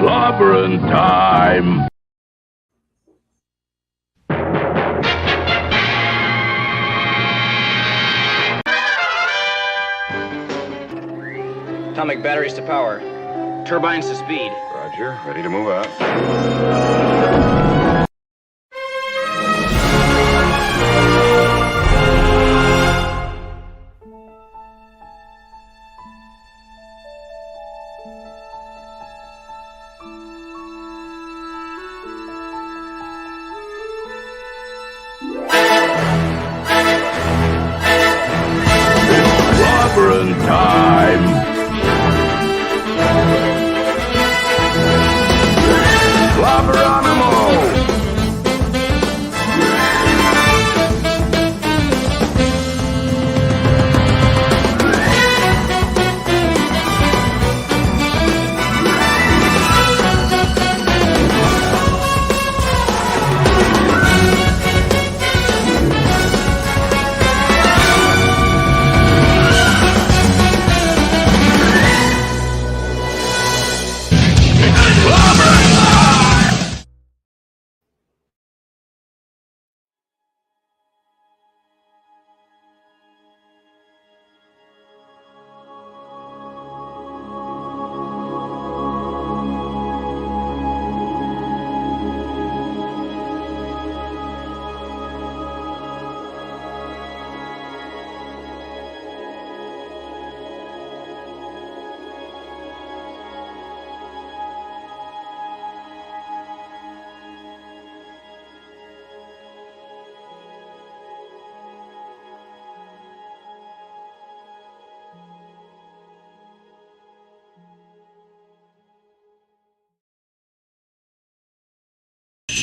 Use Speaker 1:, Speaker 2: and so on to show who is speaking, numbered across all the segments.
Speaker 1: Clobberin time!
Speaker 2: Atomic batteries to power. Turbines to speed.
Speaker 3: Roger. Ready to move out.
Speaker 1: Clobberin time! Clobberonimo!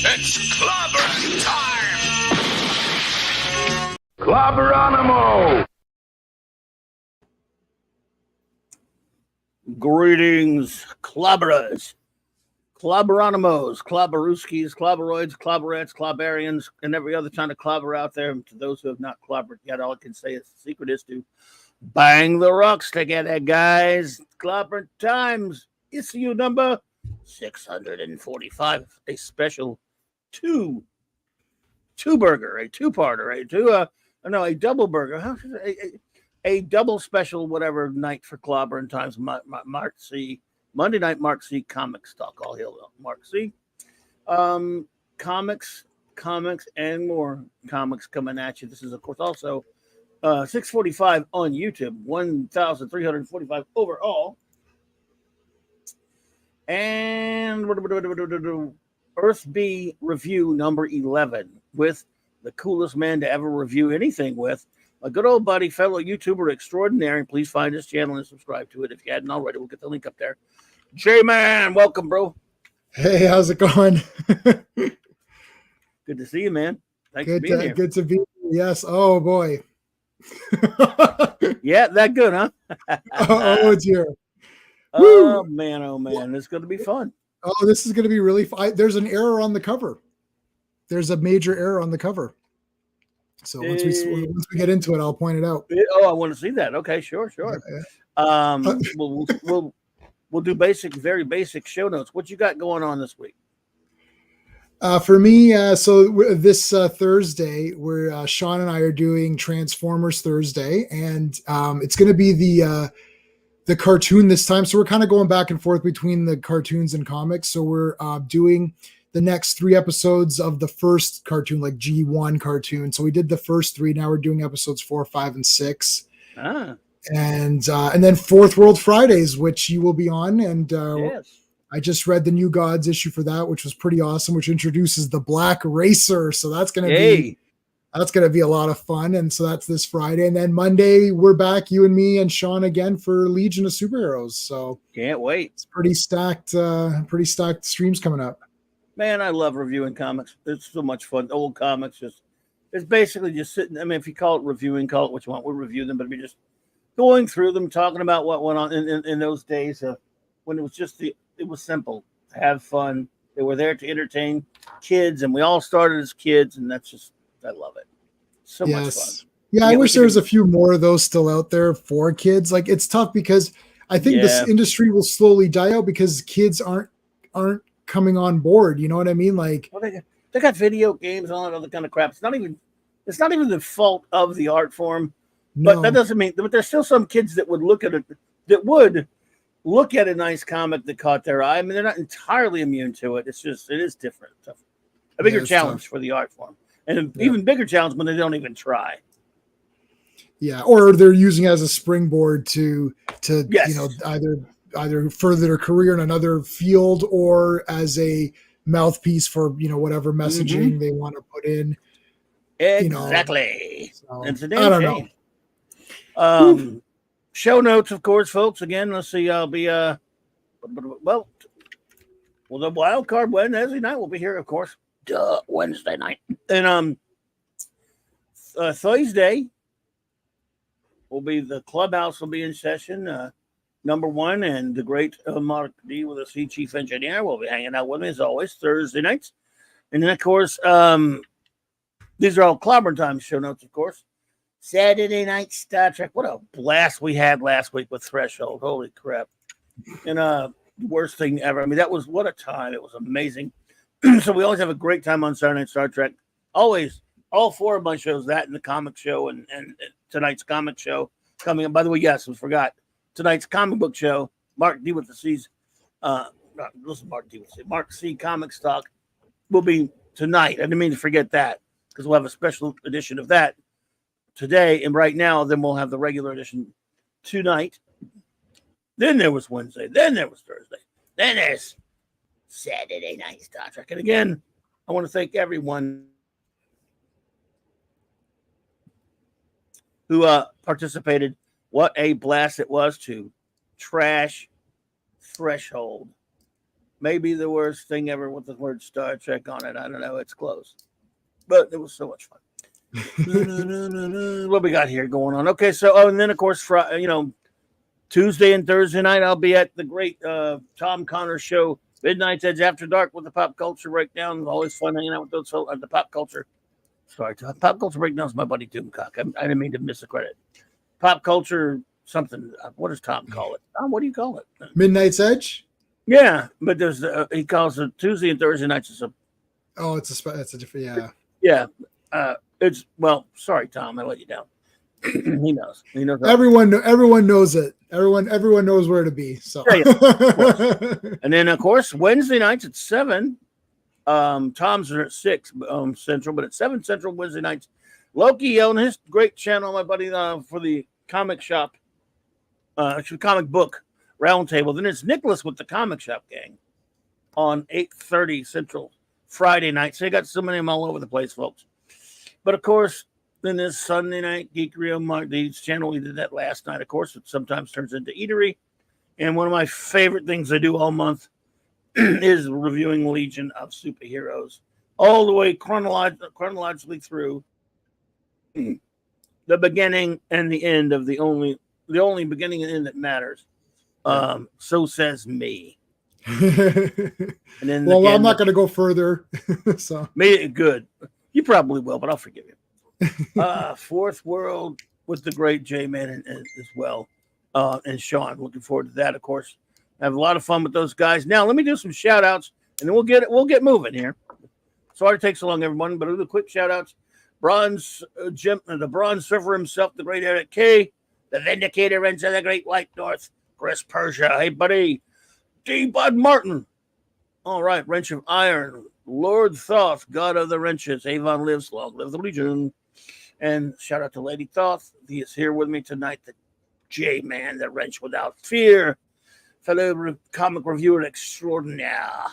Speaker 1: It's clobberin' time! Clobberonimo!
Speaker 4: Greetings, clobberers, clobberonimos, clobberuskis, clobberoids, clobberettes, clobberians, and every other kind of clobber out there. And to those who have not clobbered yet, all I can say is the secret is to bang the rocks together, guys. Clobber times, issue number 645, a special two-burger, a two-parter, a double burger. How should a double special, whatever night for Clobberin Times, Mark C. Monday night, Mark C. Comics Talk. All hail Mark C. Comics, and more comics coming at you. This is, of course, also 645 on YouTube, 1,345 overall. And Earth B review number 11 with the coolest man to ever review anything with, a good old buddy, fellow YouTuber extraordinary. Please find his channel and subscribe to it if you hadn't already. We'll get the link up there. J-Man, welcome, bro.
Speaker 5: Hey, how's it going?
Speaker 4: Good to see you, man. Thanks for being here.
Speaker 5: Good to be here. Yes. Oh, boy.
Speaker 4: Yeah, that good, huh?
Speaker 5: Oh, dear.
Speaker 4: Oh, man. It's going to be fun.
Speaker 5: Oh, this is going to be really fun. There's an error on the cover. There's a major error on the cover. So once we get into it, I'll point it out.
Speaker 4: Oh, I want to see that. Okay, sure. Yeah. We'll do very basic show notes. What you got going on this week?
Speaker 5: For me, this Thursday, where Sean and I are doing Transformers Thursday, and it's going to be the cartoon this time. So we're kind of going back and forth between the cartoons and comics. So we're doing the next 3 episodes of the first cartoon, like G1 cartoon. So we did the first 3. Now we're doing episodes 4, 5, and 6. And then Fourth World Fridays, which you will be on. And
Speaker 4: yes.
Speaker 5: I just read the New Gods issue for that, which was pretty awesome, which introduces the Black Racer. So that's going to be a lot of fun. And so that's this Friday. And then Monday, we're back, you and me and Sean again for Legion of Superheroes. So
Speaker 4: can't wait.
Speaker 5: It's pretty stacked streams coming up.
Speaker 4: Man, I love reviewing comics. It's so much fun. Old comics, it's basically just sitting. I mean, if you call it reviewing, call it what you want. We'll review them, but we're just going through them, talking about what went on in those days when it was it was simple. Have fun. They were there to entertain kids, and we all started as kids, and that's just, I love it. So much fun.
Speaker 5: Yeah, I wish there was a few more of those still out there for kids. Like, it's tough because I think this industry will slowly die out because kids aren't aren't coming on board. You know what I mean? Like,
Speaker 4: well, they got video games and all that other kind of crap. It's not even the fault of the art form, but that doesn't mean. But there's still some kids that would look at it, that would look at a nice comic that caught their eye. I mean, they're not entirely immune to it. It's just, it is different. A bigger challenge for the art form, and an even bigger challenge when they don't even try.
Speaker 5: Yeah, or they're using it as a springboard to
Speaker 4: Yes.
Speaker 5: you know, either further their career in another field, or as a mouthpiece for, you know, whatever messaging they want to put in.
Speaker 4: Exactly.
Speaker 5: You know, so,
Speaker 4: It's a
Speaker 5: I don't
Speaker 4: damn
Speaker 5: know.
Speaker 4: shame. Show notes, of course, folks. Again, let's see. I'll be well, the wild card Wednesday night will be here, of course. Wednesday night, and Thursday will be the clubhouse will be in session. Number one, and the great Mark D with the C chief engineer will be hanging out with me as always Thursday nights, and then of course these are all Clobbering Time show notes, of course. Saturday night Star Trek. What a blast we had last week with Threshold. Holy crap! And worst thing ever. I mean, that was what a time. It was amazing. So we always have a great time on Saturday Night Star Trek. Always, all four of my shows, that and the comic show, and tonight's comic show coming up. By the way, yes, I forgot. Tonight's comic book show, Mark D with the C's. Listen, Mark D with the C. Mark C Comics Talk will be tonight. I didn't mean to forget that, because we'll have a special edition of that today and right now. Then we'll have the regular edition tonight. Then there was Wednesday. Then there was Thursday. Then there's Saturday Night Star Trek. And again, I want to thank everyone who participated. What a blast it was to trash Threshold. Maybe the worst thing ever with the word Star Trek on it. I don't know. It's close. But it was so much fun. What we got here going on? Okay, so, and then, of course, Tuesday and Thursday night, I'll be at the great Tom Connor show, Midnight's Edge After Dark, with the Pop Culture Breakdown. Always fun hanging out with those folks at the Pop Culture. Sorry, Pop Culture Breakdown is my buddy Doomcock. I didn't mean to miss a credit. Pop Culture something. What does Tom call it? Tom, what do you call it?
Speaker 5: Midnight's Edge.
Speaker 4: Yeah, but there's he calls it Tuesday and Thursday nights. It's
Speaker 5: a different.
Speaker 4: Yeah. It's sorry, Tom, I let you down. He knows.
Speaker 5: Everyone knows it. Everyone knows where to be. So,
Speaker 4: and then of course Wednesday nights at 7. Tom's are at 6 Central, but at 7 Central Wednesday nights. Loki on his great channel, my buddy, for the comic shop, comic book roundtable. Then it's Nicholas with the comic shop gang on 8:30 Central Friday night. So you got so many of them all over the place, folks. But of course, then there's Sunday night Geekery on Mark D's channel. We did that last night. Of course, it sometimes turns into Eatery. And one of my favorite things I do all month is reviewing Legion of Superheroes, all the way chronologically through the beginning and the end of the only beginning and end that matters. So says me. And then
Speaker 5: I'm not going to go further. So
Speaker 4: good. You probably will, but I'll forgive you. Fourth World with the great J-Man as well, and Sean. Looking forward to that, of course. I have a lot of fun with those guys. Now, let me do some shout-outs, and then we'll get moving here. Sorry it takes so long, everyone, but I'll do quick shout-outs. The Bronze Surfer himself, the great Eric K., the Vindicator Wrench of the Great White North, Chris Persia, hey, buddy, D. Bud Martin. All right, Wrench of Iron, Lord Thoth, God of the Wrenches, Avon lives, long live the Legion. And shout out to Lady Thoth. He is here with me tonight, the J-Man, the Wrench Without Fear, fellow comic reviewer extraordinaire.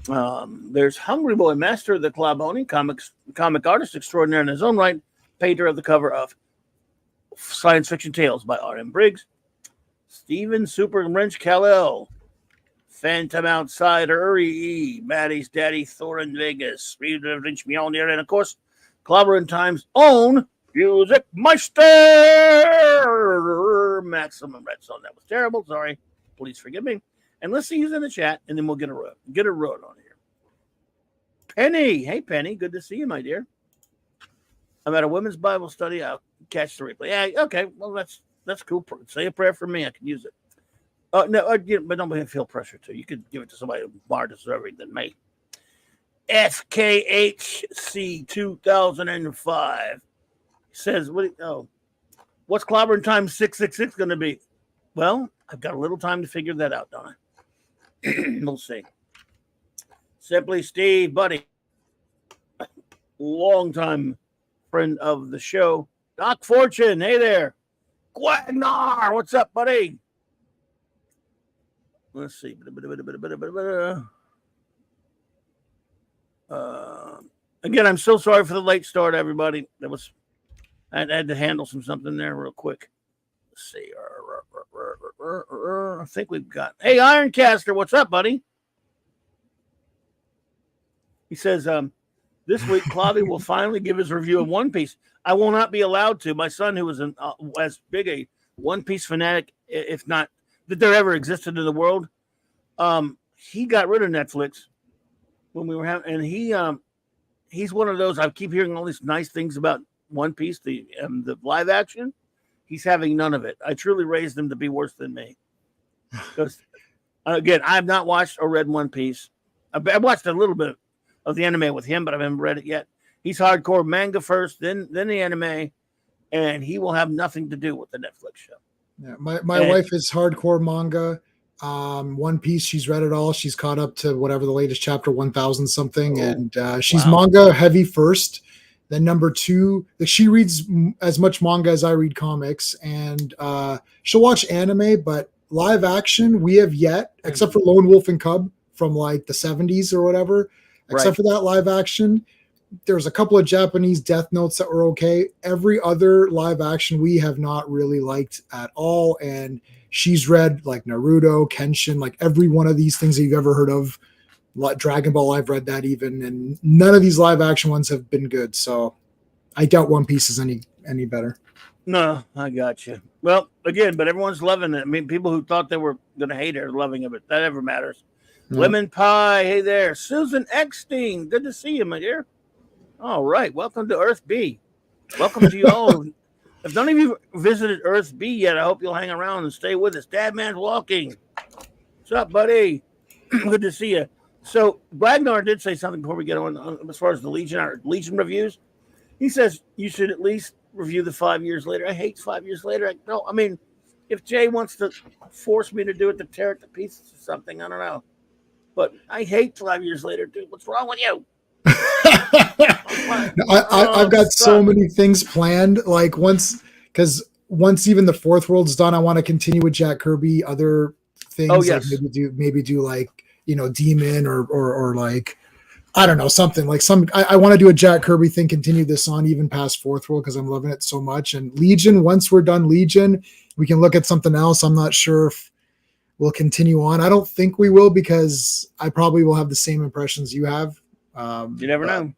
Speaker 4: There's Hungry Boy, master of the Clobby, comic artist extraordinaire in his own right, painter of the cover of Science Fiction Tales by R.M. Briggs. Stephen Super Wrench Kal-El, Phantom Outsider, E. Maddie's Daddy, Thorin Vegas, Reader Wrench Mjolnir, and of course, Clobbering Time's own Music Meister, Maximum Redstone. That was terrible. Sorry. Please forgive me. And let's see who's in the chat, and then we'll get a road on here. Penny. Hey, Penny. Good to see you, my dear. I'm at a women's Bible study. I'll catch the replay. Yeah, okay. Well, that's cool. Say a prayer for me. I can use it. No, but don't feel pressure to. You could give it to somebody more deserving than me. FKHC 2005 says, what's clobbering time 666 going to be? Well, I've got a little time to figure that out, don't I? We'll see. Simply Steve, buddy, longtime friend of the show. Doc Fortune, hey there. Guagnar, what's up, buddy? Let's see. Again, I'm so sorry for the late start, everybody. I had to handle something there real quick. Let's see. I think we've got. Hey, Ironcaster, what's up, buddy? He says, this week, Clobby will finally give his review of One Piece. I will not be allowed to. My son, who is as big a One Piece fanatic, if not that there ever existed in the world, he got rid of Netflix when we were having, and he's one of those. I keep hearing all these nice things about One Piece, the live action. He's having none of it. I truly raised him to be worse than me. Because again, I have not watched or read One Piece. I watched a little bit of the anime with him, but I haven't read it yet. He's hardcore manga first, then the anime, and he will have nothing to do with the Netflix show.
Speaker 5: Yeah, my wife is hardcore manga. One Piece, she's read it all. She's caught up to whatever the latest chapter 1000 something, and she's manga heavy first. Then number 2, she reads as much manga as I read comics, and she'll watch anime, but live action we have yet, except for Lone Wolf and Cub from like the 70s or whatever. Except for that live action, there's a couple of Japanese Death Notes that were okay. Every other live action we have not really liked at all, and she's read like Naruto, Kenshin, like every one of these things that you've ever heard of. Dragon Ball, I've read that even, and none of these live action ones have been good. So I doubt One Piece is any better.
Speaker 4: No, I got you. Well, again, but everyone's loving it. I mean, people who thought they were going to hate it are loving it, but that never matters. Yeah. Lemon Pie, hey there. Susan Eckstein, good to see you, my dear. All right, welcome to Earth B. Welcome to you all. If none of you visited Earth B yet, I hope you'll hang around and stay with us. Dad Man's Walking. What's up, buddy? Good to see you. So Wagner did say something before we get on as far as the Legion reviews. He says you should at least review the 5 years later. I hate 5 years later. I mean, if Jay wants to force me to do it to tear it to pieces or something, I don't know. But I hate 5 years later, dude. What's wrong with you?
Speaker 5: I've got so many things planned. Like once even the Fourth World's done, I want to continue with Jack Kirby. Other things,
Speaker 4: oh yes,
Speaker 5: like maybe do like Demon or like I don't know, something like I want to do a Jack Kirby thing. Continue this on even past Fourth World because I'm loving it so much. And Legion, once we're done Legion, we can look at something else. I'm not sure if we'll continue on. I don't think we will because I probably will have the same impressions you have.
Speaker 4: You never know.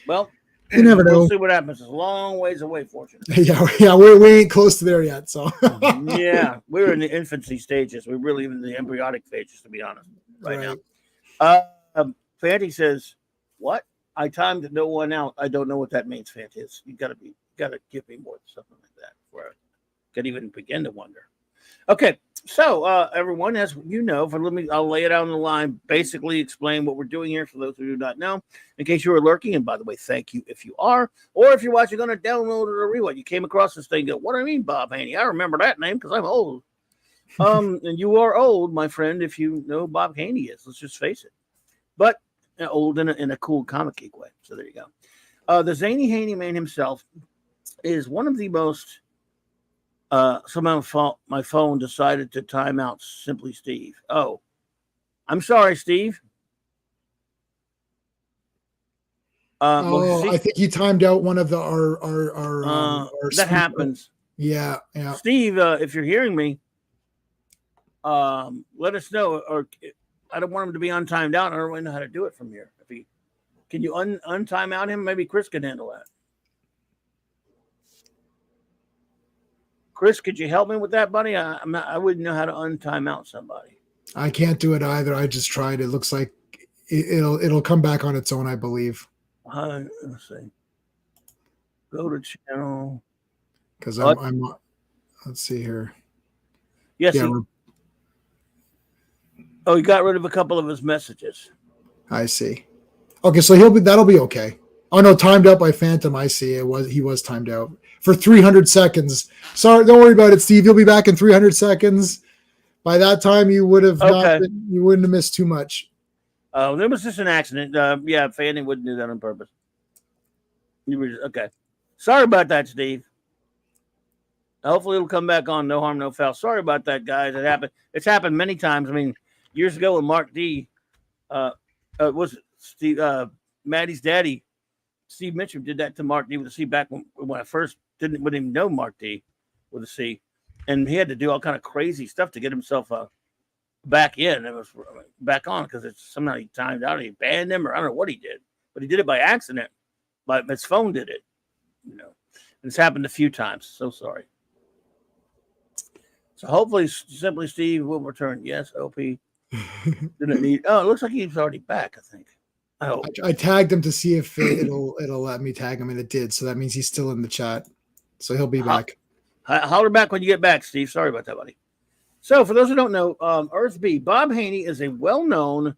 Speaker 4: Well,
Speaker 5: you never know.
Speaker 4: We'll see what happens. It's a long ways away, fortunately.
Speaker 5: Yeah, we ain't close to there yet. So
Speaker 4: yeah, we're in the infancy stages. We're really in the embryonic stages, to be honest, right now. Fanty says, "What? I timed no one out. I don't know what that means, Fanty. You gotta give me more something like that before I can even begin to wonder." Okay, so everyone, as you know, I'll lay it out on the line, basically explain what we're doing here for those who do not know, in case you are lurking. And by the way, thank you if you are, or if you're watching on a download or a rewind, you came across this thing, and go, what do I mean, Bob Haney? I remember that name because I'm old. And you are old, my friend, if you know who Bob Haney is. Let's just face it. But old in a cool comic geek way. So there you go. The Zany Haney man himself is one of the most. Somehow my phone decided to time out Simply Steve. Oh, I'm sorry, Steve.
Speaker 5: I think he timed out one of our
Speaker 4: that happens.
Speaker 5: Yeah.
Speaker 4: Steve, if you're hearing me, let us know. Or I don't want him to be untimed out. I don't really know how to do it from here. Can you untime out him? Maybe Chris can handle that. Chris, could you help me with that, buddy? I wouldn't know how to untime out somebody.
Speaker 5: I can't do it either. I just tried. It looks like it'll come back on its own, I believe.
Speaker 4: Let's see. Go to channel.
Speaker 5: Because I'm let's see here.
Speaker 4: Yes. Oh, he got rid of a couple of his messages.
Speaker 5: I see. Okay, so that'll be okay. Oh no, timed out by Phantom. I see. He was timed out for 300 seconds. Sorry, don't worry about it, Steve. You'll be back in 300 seconds. By that time, you would have you wouldn't have missed too much.
Speaker 4: Oh, there was just an accident. Yeah, Fanny wouldn't do that on purpose. You were okay. Sorry about that, Steve. Hopefully it'll come back on. No harm, no foul. Sorry about that, guys. It happened. It's happened many times. I mean, years ago with Mark D. Was Steve Maddie's daddy, Steve Mitchell, did that to Mark D with a C back when I first wouldn't even know Mark D with a C, and he had to do all kind of crazy stuff to get himself back in. It was back on because it's somehow he timed out. He banned him, or I don't know what he did, but he did it by accident. But his phone did it, you know. And it's happened a few times. So sorry. So hopefully, Simply Steve will return. Yes, OP. Didn't need. Oh, it looks like he's already back. I think. I hope.
Speaker 5: I tagged him to see if it'll let me tag him, and it did. So that means he's still in the chat. So he'll be back.
Speaker 4: Holler back when you get back, Steve. Sorry about that, buddy. So for those who don't know, Earth B, Bob Haney is a well-known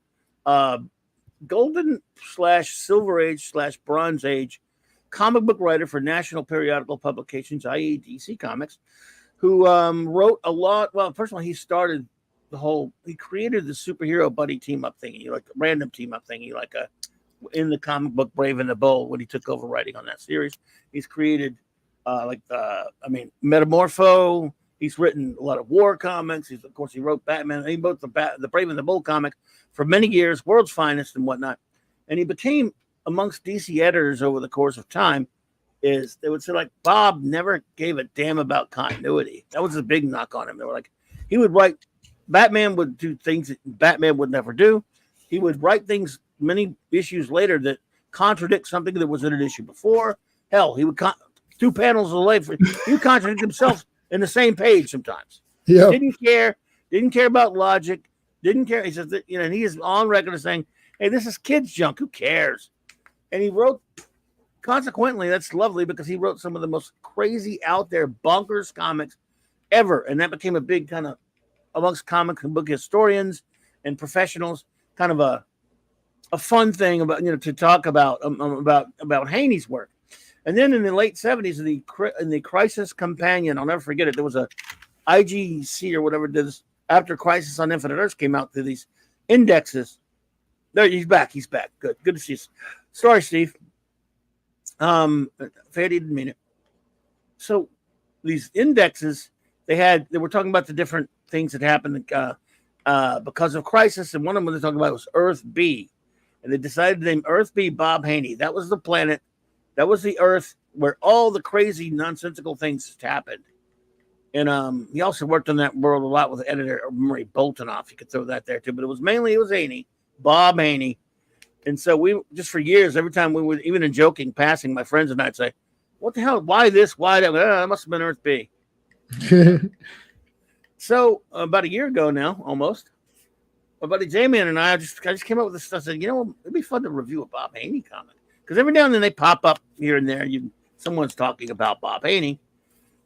Speaker 4: golden / silver age / bronze age comic book writer for national periodical publications, i.e. DC Comics, who wrote a lot. Well, first of all, he started he created the superhero buddy team up thingy, like a random team up thingy, like in the comic book Brave and the Bold when he took over writing on that series. He's created Metamorpho. He's written a lot of war comics. Of course, he wrote Batman. He wrote the Brave and the Bold comic for many years, World's Finest and whatnot. And he became, amongst DC editors over the course of time, they would say, like, Bob never gave a damn about continuity. That was a big knock on him. They were like, he would write, Batman would do things that Batman would never do. He would write things many issues later that contradict something that was in an issue before. Hell, he would 2 panels away. He would contradict himself in the same page sometimes.
Speaker 5: Yeah.
Speaker 4: Didn't care about logic. Didn't care. He says that, and he is on record as saying, hey, this is kids' junk. Who cares? And he wrote, consequently, that's lovely because he wrote some of the most crazy out there bonkers comics ever. And that became a big kind of, amongst comic and book historians and professionals, kind of a fun thing about, to talk about Haney's work. And then in the late 70s, in the Crisis Companion, I'll never forget it. There was a IGC or whatever did this after Crisis on Infinite Earths came out through these indexes. There, he's back. He's back. Good to see you. Sorry, Steve. Fanny didn't mean it. So these indexes, they were talking about the different things that happened because of Crisis, and one of them they talking about was Earth B, and they decided to name Earth B Bob Haney. That was the planet. That was the Earth where all the crazy, nonsensical things happened. And he also worked on that world a lot with editor Murray Boltonoff. You could throw that there too, but it was Haney, Bob Haney. And so we just for years, every time we would, even in joking, passing, my friends and I'd say, "What the hell? Why this? Why that? That must have been Earth B." So about a year ago now, almost, my buddy J-Man and I just came up with this stuff. I said, it'd be fun to review a Bob Haney comic. Because every now and then they pop up here and there. Someone's talking about Bob Haney.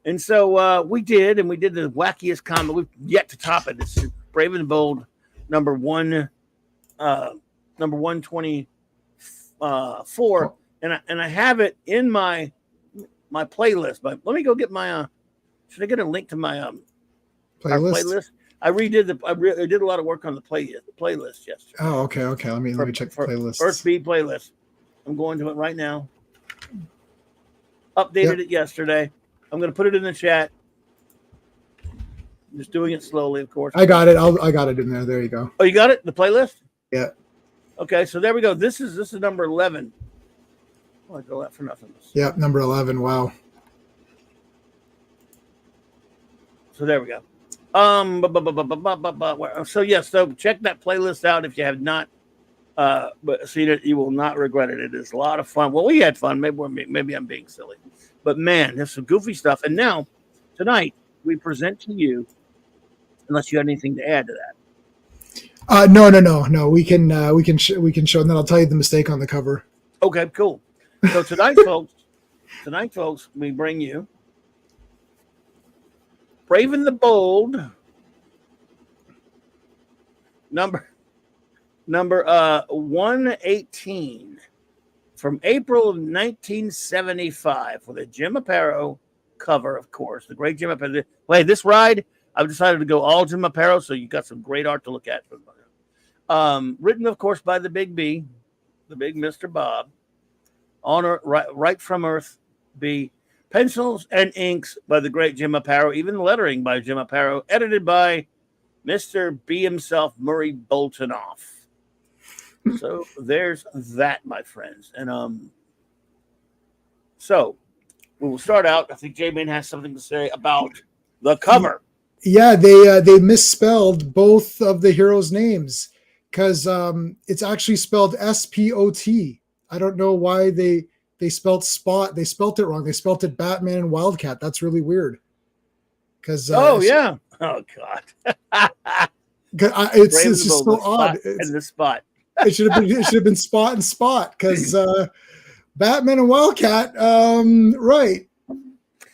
Speaker 4: And so we did the wackiest comic. We've yet to top it. It's Brave and Bold, number 124. And I have it in my playlist. But let me go get my should I get a link to my playlist? I did a lot of work on the playlist yesterday.
Speaker 5: Oh, okay. Let me check the playlist.
Speaker 4: Earth B playlist. I'm going to it right now. Updated it yesterday. I'm going to put it in the chat. I'm just doing it slowly, of course.
Speaker 5: I got it. I got it in there. There you go.
Speaker 4: Oh, you got it? The playlist?
Speaker 5: Yeah.
Speaker 4: Okay, so there we go. This is number 11. Oh, I go out for nothing.
Speaker 5: Yeah, number 11. Wow.
Speaker 4: So there we go. So so check that playlist out if you have not but seen it. You will not regret it. It is a lot of fun. Well, we had fun. Maybe I'm being silly, but man, there's some goofy stuff. And now tonight we present to you, unless you had anything to add to that.
Speaker 5: No. We can show, and then I'll tell you the mistake on the cover.
Speaker 4: Okay, cool. So tonight, folks, we bring you Brave and the Bold, number 118 from April of 1975 with a Jim Aparo cover, of course. The great Jim Aparo. Wait, this ride, I've decided to go all Jim Aparo, so you got some great art to look at. Written, of course, by the Big B, the big Mr. Bob. On Earth, right from Earth B. Pencils and inks by the great Jim Aparo, even lettering by Jim Aparo, edited by Mr. B himself, Murray Boltonoff. So there's that, my friends. And so we will start out. I think J-Man has something to say about the cover.
Speaker 5: Yeah, they misspelled both of the heroes' names because it's actually spelled S-P-O-T. I don't know why they spelled Spot. They spelled it wrong. They spelled it Batman and Wildcat. That's really weird. Because
Speaker 4: yeah. Oh God.
Speaker 5: It's just so odd.
Speaker 4: And the Spot.
Speaker 5: It should have been Spot and Spot because Batman and Wildcat. Right.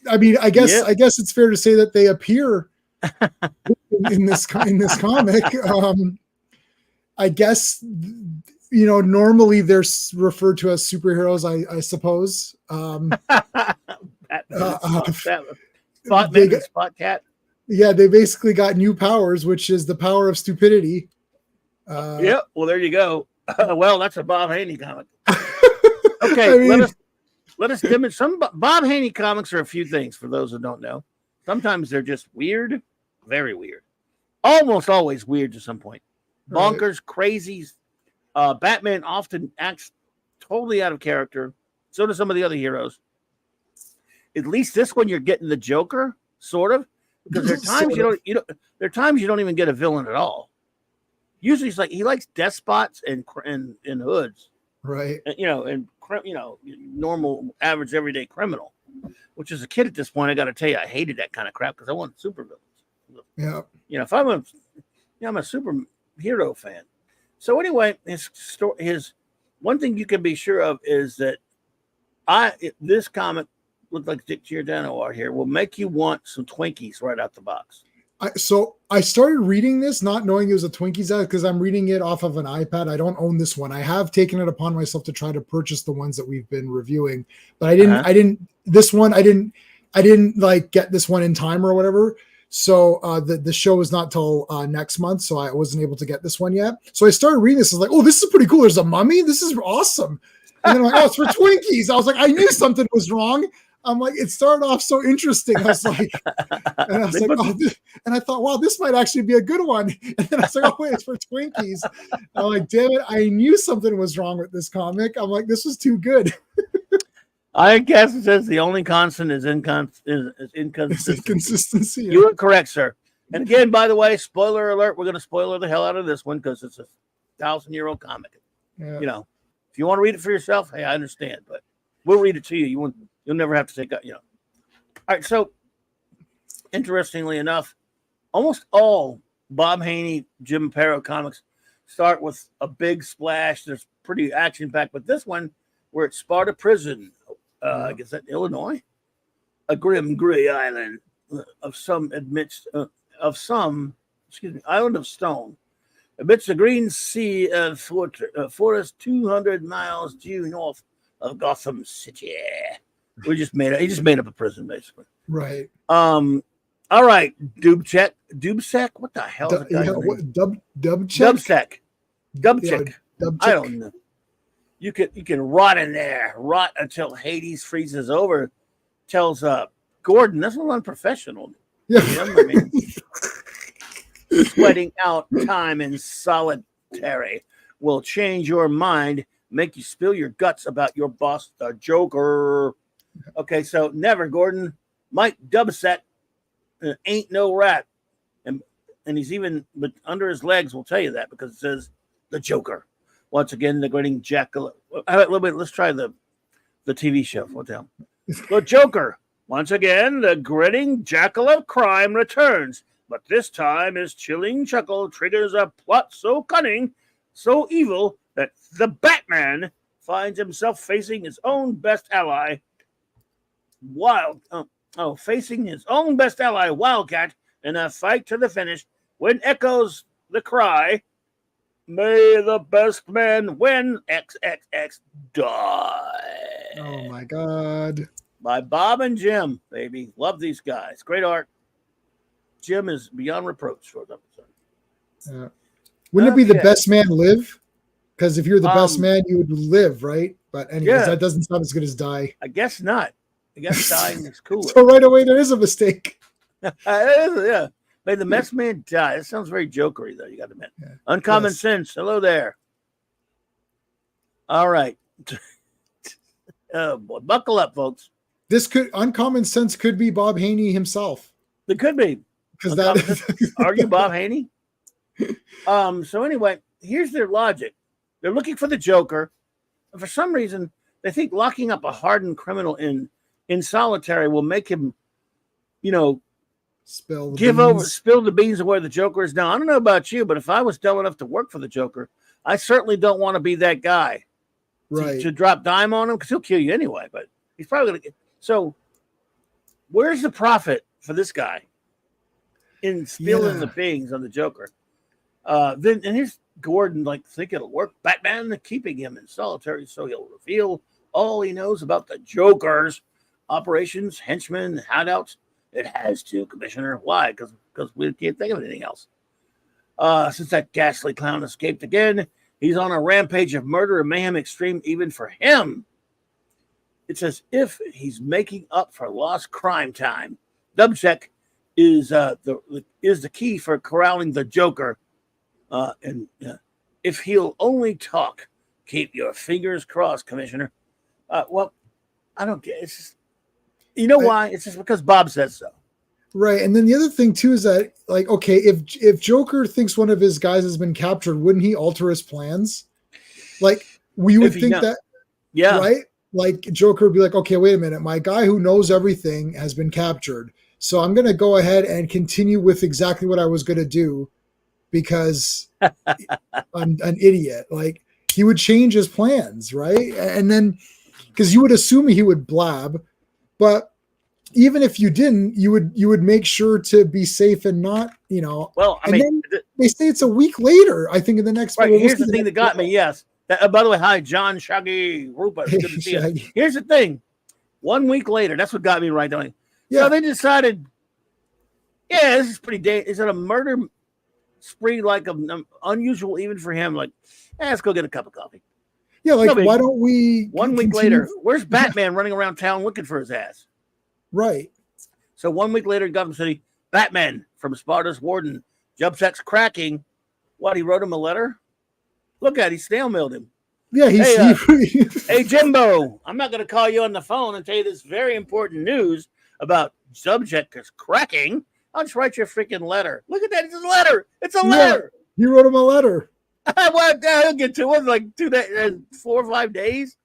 Speaker 5: I mean, I guess it's fair to say that they appear in this comic. I guess normally they're referred to as superheroes. I suppose.
Speaker 4: Spot Cat.
Speaker 5: Yeah, they basically got new powers, which is the power of stupidity.
Speaker 4: Yeah, well, there you go. Well, that's a Bob Haney comic. Okay, let us demonstrate. Some Bob Haney comics are a few things for those who don't know. Sometimes they're just weird, very weird. Almost always weird to some point. Bonkers, crazy. Batman often acts totally out of character. So do some of the other heroes. At least this one, you're getting the Joker, sort of, because there are times there are times you don't even get a villain at all. Usually, it's like he likes despots and hoods,
Speaker 5: right?
Speaker 4: And normal, average, everyday criminal. Which, as a kid at this point, I got to tell you, I hated that kind of crap because I wanted supervillains.
Speaker 5: Yeah,
Speaker 4: if I'm a superhero fan. So anyway, his one thing you can be sure of is that this comic looked like Dick Giordano art here will make you want some Twinkies right out the box.
Speaker 5: So I started reading this not knowing it was a Twinkies ad because I'm reading it off of an iPad. I don't own this one. I have taken it upon myself to try to purchase the ones that we've been reviewing, but I didn't like get this one in time or whatever. So the show is not till next month, so I wasn't able to get this one yet. So I started reading this. I was like, oh, this is pretty cool. There's a mummy. This is awesome. And then I'm like, oh, it's for Twinkies. I was like, I knew something was wrong. I'm like, it started off so interesting. I was like, and I thought, wow, this might actually be a good one. And then I was like, oh wait, it's for Twinkies. I'm like, damn it, I knew something was wrong with this comic. I'm like, this was too good.
Speaker 4: I guess it says the only constant is inconsistency.
Speaker 5: Inconsistency. Yeah.
Speaker 4: You are correct, sir. And again, by the way, spoiler alert, we're going to spoiler the hell out of this one because it's a 1,000-year-old comic.
Speaker 5: Yeah.
Speaker 4: If you want to read it for yourself, hey, I understand, but we'll read it to you. You'll never have to take out, All right. So, interestingly enough, almost all Bob Haney, Jim Aparo comics start with a big splash. There's pretty action packed, but this one, we're at Sparta Prison. I guess that Illinois, a grim gray island island of stone, amidst the green sea of forest 200 miles due north of Gotham City. He just made up a prison, basically.
Speaker 5: Right.
Speaker 4: All right, Dubsek. What the hell is that? Dubsek. I don't know. You can rot in there, rot until Hades freezes over. Tells Gordon, that's a little unprofessional.
Speaker 5: Yeah.
Speaker 4: Sweating out time in solitary will change your mind, make you spill your guts about your boss, the Joker. Okay, so never, Gordon. Mike Dubsek ain't no rat. And he's even, but under his legs will tell you that because it says the Joker. Once again, the grinning jackal. Let's try the TV show. What the hell? The Joker. Once again, the grinning jackal of crime returns. But this time his chilling chuckle triggers a plot so cunning, so evil, that the Batman finds himself facing his own best ally, Wildcat, in a fight to the finish when echoes the cry, May the best man win. XXX die.
Speaker 5: Oh my God.
Speaker 4: By Bob and Jim, baby. Love these guys. Great art. Jim is beyond reproach for them.
Speaker 5: Yeah. Wouldn't it be the best man live? Because if you're the best man, you would live, right? But anyways, that doesn't sound as good as die.
Speaker 4: I guess not. I guess dying is cooler.
Speaker 5: So right away, there is a mistake.
Speaker 4: Yeah. May the best man die. That sounds very jokery, though. You got to admit. Yeah. Uncommon sense. Hello there. All right. Oh boy, buckle up, folks.
Speaker 5: Uncommon sense could be Bob Haney himself.
Speaker 4: It could be.
Speaker 5: Because
Speaker 4: are you Bob Haney? So anyway, here's their logic. They're looking for the Joker. And for some reason, they think locking up a hardened criminal in solitary will make him, spill the beans of where the Joker is now. I don't know about you, but if I was dumb enough to work for the Joker, I certainly don't want to be that guy.
Speaker 5: Right.
Speaker 4: To drop dime on him, because he'll kill you anyway, but he's probably going to get. So where's the profit for this guy in spilling the beans on the Joker? And here's Gordon, think it'll work. Batman keeping him in solitary so he'll reveal all he knows about the Joker's operations, henchmen, hideouts. It has to, Commissioner. Why? Because we can't think of anything else. Since that ghastly clown escaped again, he's on a rampage of murder and mayhem extreme even for him. It's as if he's making up for lost crime time. Dubcheck is the key for corralling the Joker. And if he'll only talk, keep your fingers crossed, Commissioner. Well, I don't get it. It's just, why? It's just because Bob says so.
Speaker 5: Right. And then the other thing too is that, okay, if Joker thinks one of his guys has been captured, wouldn't he alter his plans? We would think that, right? Joker would be like, okay, wait a minute, my guy who knows everything has been captured, so I'm going to go ahead and continue with exactly what I was going to do because I'm an idiot. He would change his plans, right? And then, because you would assume he would blab, but even if you didn't, you would make sure to be safe and not,
Speaker 4: Well,
Speaker 5: then they say it's a week later. I think in the next.
Speaker 4: Right. Here's the thing that got me. Yes. By the way, hi, John Shaggy Rupert. Good to see you. Here's the thing. 1 week later, that's what got me right there. Yeah. So they decided, this is pretty dangerous. Is it a murder spree unusual even for him? Let's go get a cup of coffee.
Speaker 5: Yeah, why don't we?
Speaker 4: 1 week later, where's Batman running around town looking for his ass?
Speaker 5: Right.
Speaker 4: So 1 week later in Gotham City, Batman from Sparta's Warden, Jubsex cracking. What, he wrote him a letter? Look at it, he snail mailed him. Yeah, hey, Jimbo, I'm not going to call you on the phone and tell you this very important news about Jubsex cracking. I'll just write you a freaking letter. Look at that, it's a letter. It's a letter.
Speaker 5: He wrote him a letter.
Speaker 4: He'll get to it 2 days, 4 or 5 days.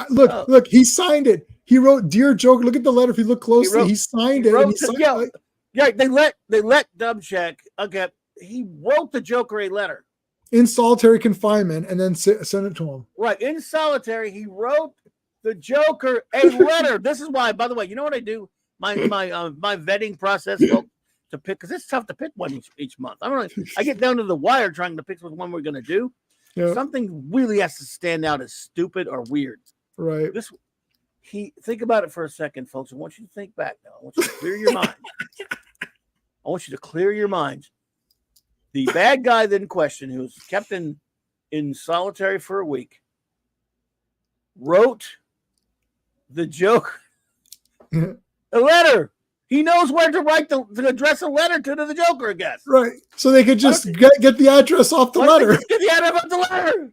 Speaker 5: Look, he signed it. He wrote, "Dear Joker." Look at the letter. If you look closely, he signed it.
Speaker 4: They let Dubcheck. Okay, he wrote the Joker a letter
Speaker 5: in solitary confinement and then sent it to him.
Speaker 4: Right, in solitary, he wrote the Joker a letter. This is why, by the way, you know what I do? My vetting process to pick, because it's tough to pick one each month. I get down to the wire trying to pick what one we're going to do. Yep. Something really has to stand out as stupid or weird.
Speaker 5: Right.
Speaker 4: Think about it for a second, folks. I want you to think back now. I want you to clear your mind. I want you to clear your mind. The bad guy then question, who was kept in solitary for a week, wrote the Joker a letter. He knows where to write to address a letter to the Joker, I guess.
Speaker 5: Right. So they could just get the address off the letter.
Speaker 4: Get the address off the letter.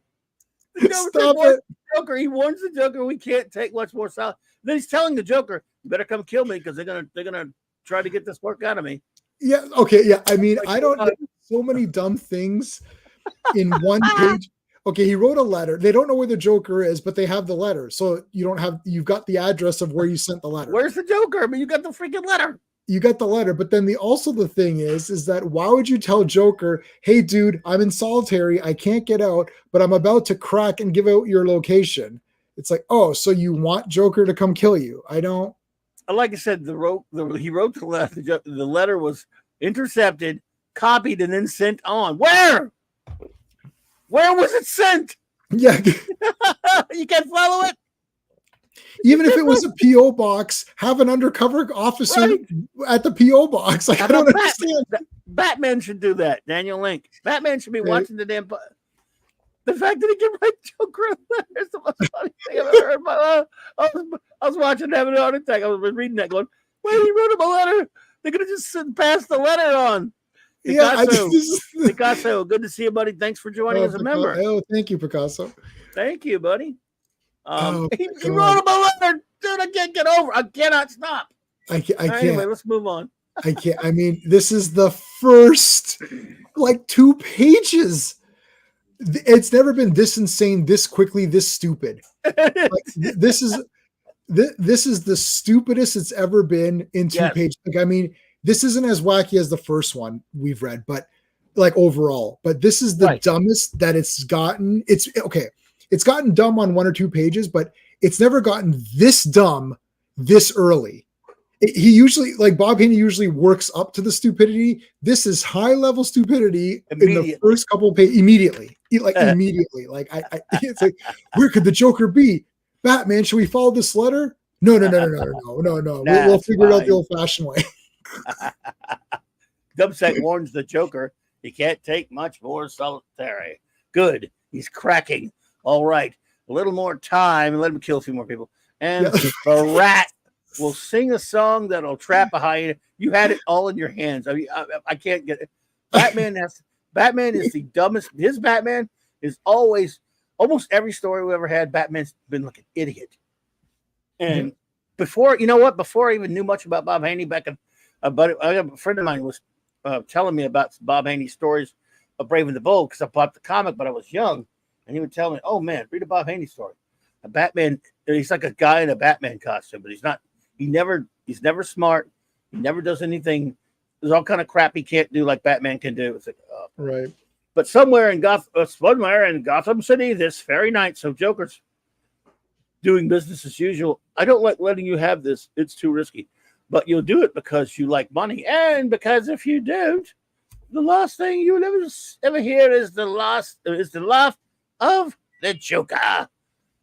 Speaker 5: Stop it.
Speaker 4: Joker. He warns the Joker we can't take much more solid. Then he's telling the Joker, "You better come kill me because they're gonna try to get this work out of me."
Speaker 5: Yeah. Okay. Yeah. I mean, I don't know so many dumb things in one page. Okay, he wrote a letter. They don't know where the Joker is, but they have the letter. So you've got the address of where you sent the letter.
Speaker 4: Where's the Joker? I mean, you got the freaking letter.
Speaker 5: You got the letter, but then the thing is that why would you tell Joker, "Hey, dude, I'm in solitary. I can't get out, but I'm about to crack and give out your location." It's like, oh, so you want Joker to come kill you? I don't.
Speaker 4: Like I said, he wrote the letter. The letter was intercepted, copied, and then sent on. Where? Where was it sent?
Speaker 5: Yeah.
Speaker 4: You can't follow it.
Speaker 5: Even if it was a PO box, have an undercover officer
Speaker 4: Right.
Speaker 5: at the PO box. Like,
Speaker 4: How
Speaker 5: I don't
Speaker 4: about
Speaker 5: understand.
Speaker 4: Batman should do that. Daniel Link. Batman should be
Speaker 5: Right.
Speaker 4: watching the damn. The fact that he can write Joker letters is the most funny thing I've ever heard. I was watching him having a heart attack. I was reading that going, wait, he wrote him a letter. They could have just passed the letter on. Picasso.
Speaker 5: Yeah,
Speaker 4: Picasso, good to see you, buddy. Thanks for joining as a member.
Speaker 5: Oh, thank you, Picasso.
Speaker 4: Thank you, buddy. He
Speaker 5: God.
Speaker 4: wrote him a letter. Dude, I can't get over. I cannot stop.
Speaker 5: I can't.
Speaker 4: Anyway, let's move on.
Speaker 5: I can't. I mean, this is the first like 2 pages. It's never been this insane, this quickly, this stupid. Like, this is the stupidest it's ever been in 2 pages. Like, I mean, this isn't as wacky as the first one we've read, but like overall, but this is the dumbest that it's gotten. It's okay. It's gotten dumb on 1 or 2 pages, but it's never gotten this dumb this early. He usually, like Bob Haney usually works up to the stupidity. This is high level stupidity in the first couple of pages immediately. Immediately. Like it's like, where could the Joker be? Batman, should we follow this letter? No. We'll figure it out the old fashioned way.
Speaker 4: Dubsec warns the Joker he can't take much more solitary. Good. He's cracking. All right. A little more time and let him kill a few more people. And the rat will sing a song that'll trap a hyena. You had it all in your hands. I mean, I can't get it. Batman is the dumbest. His Batman is always, almost every story we ever had, Batman's been like an idiot. And before I even knew much about Bob Haney back in, a friend of mine was telling me about Bob Haney's stories of Brave and the Bold because I bought the comic, but I was young. And he would tell me, oh man, read a Bob Haney story. A Batman, he's like a guy in a Batman costume, but he's never smart. He never does anything. There's all kind of crap he can't do like Batman can do. It's like,
Speaker 5: right.
Speaker 4: But somewhere in Gotham City this very night, so Joker's doing business as usual. I don't like letting you have this. It's too risky. But you'll do it because you like money. And because if you don't, the last thing you will ever hear is the laugh of the Joker.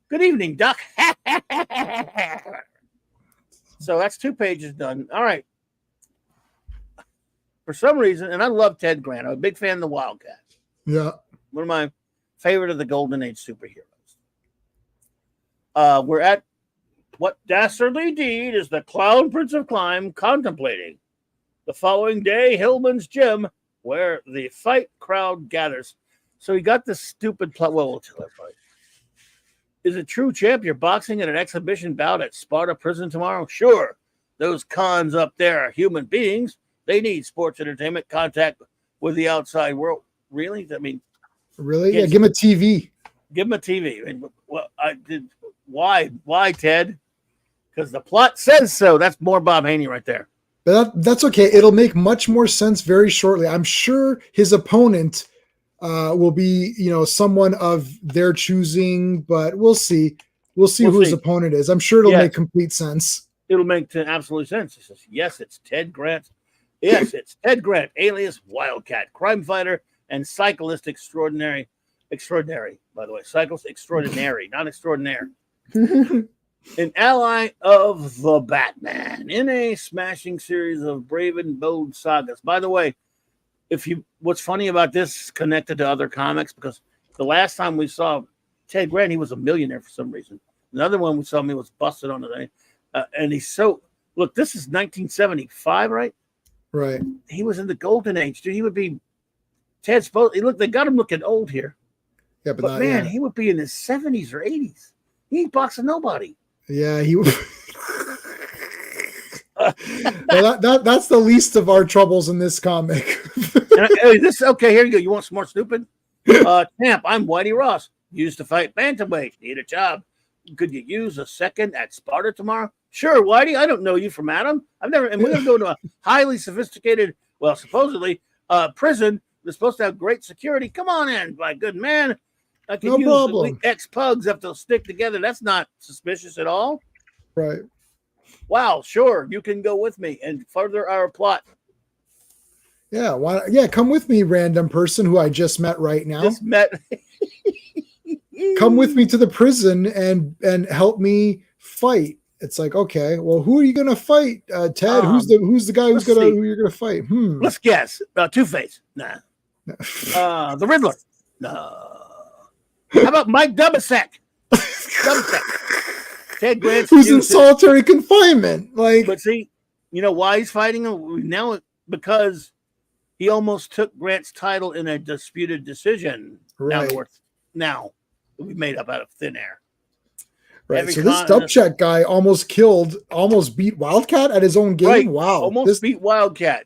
Speaker 4: Good evening, Doc. So that's 2 pages done. All right. For some reason, and I love Ted Grant. I'm a big fan of the Wildcats.
Speaker 5: Yeah.
Speaker 4: One of my favorite of the Golden Age superheroes. We're at what dastardly deed is the Clown Prince of Crime contemplating? The following day, Hillman's gym, where the fight crowd gathers. So he got this stupid plot. Well, we'll tell everybody. Is it true, champ? You're boxing at an exhibition bout at Sparta Prison tomorrow? Sure. Those cons up there are human beings. They need sports entertainment, contact with the outside world. Really? I mean,
Speaker 5: really? Yeah, give him a TV.
Speaker 4: Give him a TV. I mean, well, I did. Why, Ted? Because the plot says so. That's more Bob Haney right there.
Speaker 5: But that's okay. It'll make much more sense very shortly. I'm sure his opponent will be, someone of their choosing, but we'll see. We'll see who his opponent is. I'm sure it'll make complete sense.
Speaker 4: It'll make absolute sense. He says, yes, it's Ted Grant. Yes, it's Ted Grant, alias Wildcat, crime fighter and cyclist extraordinary, by the way. Cyclist extraordinary, not extraordinaire. An ally of the Batman in a smashing series of brave and bold sagas. By the way, what's funny about this is connected to other comics, because the last time we saw Ted Grant, he was a millionaire for some reason. Another one we saw him, he was busted on the day. And he's look, this is 1975, right?
Speaker 5: Right.
Speaker 4: He was in the golden age, dude. He would be Ted's they got him looking old here.
Speaker 5: Yeah,
Speaker 4: but man, he would be in his 70s or 80s. He ain't boxing nobody.
Speaker 5: Yeah, he would. Well, that's the least of our troubles in this comic.
Speaker 4: Okay, here you go. You want some more stupid? Champ, I'm Whitey Ross. Used to fight bantamweight. Need a job. Could you use a second at Sparta tomorrow? Sure, Whitey. I don't know you from Adam. And we're going to go to a highly sophisticated, well, supposedly, prison. They're supposed to have great security. Come on in, my good man. I can use problem. Ex-pugs if they'll stick together. That's not suspicious at all.
Speaker 5: Right.
Speaker 4: Wow, sure. You can go with me and further our plot.
Speaker 5: Yeah, why? Yeah, come with me, random person who I just met right now.
Speaker 4: Just met.
Speaker 5: Come with me to the prison and help me fight. It's like, okay, well, who are you gonna fight, Ted? Who's the guy who you're gonna fight?
Speaker 4: Let's guess. Two-Face. Nah. The Riddler. No. How about Mike Dubasek? Ted Grant's
Speaker 5: who's in solitary confinement. Like,
Speaker 4: but see, you know why he's fighting him now? Because he almost took Grant's title in a disputed decision.
Speaker 5: right.
Speaker 4: Now we made up out of thin air.
Speaker 5: Right. So this Dubcheck guy almost beat Wildcat at his own game.
Speaker 4: Right.
Speaker 5: Wow.
Speaker 4: Almost beat Wildcat.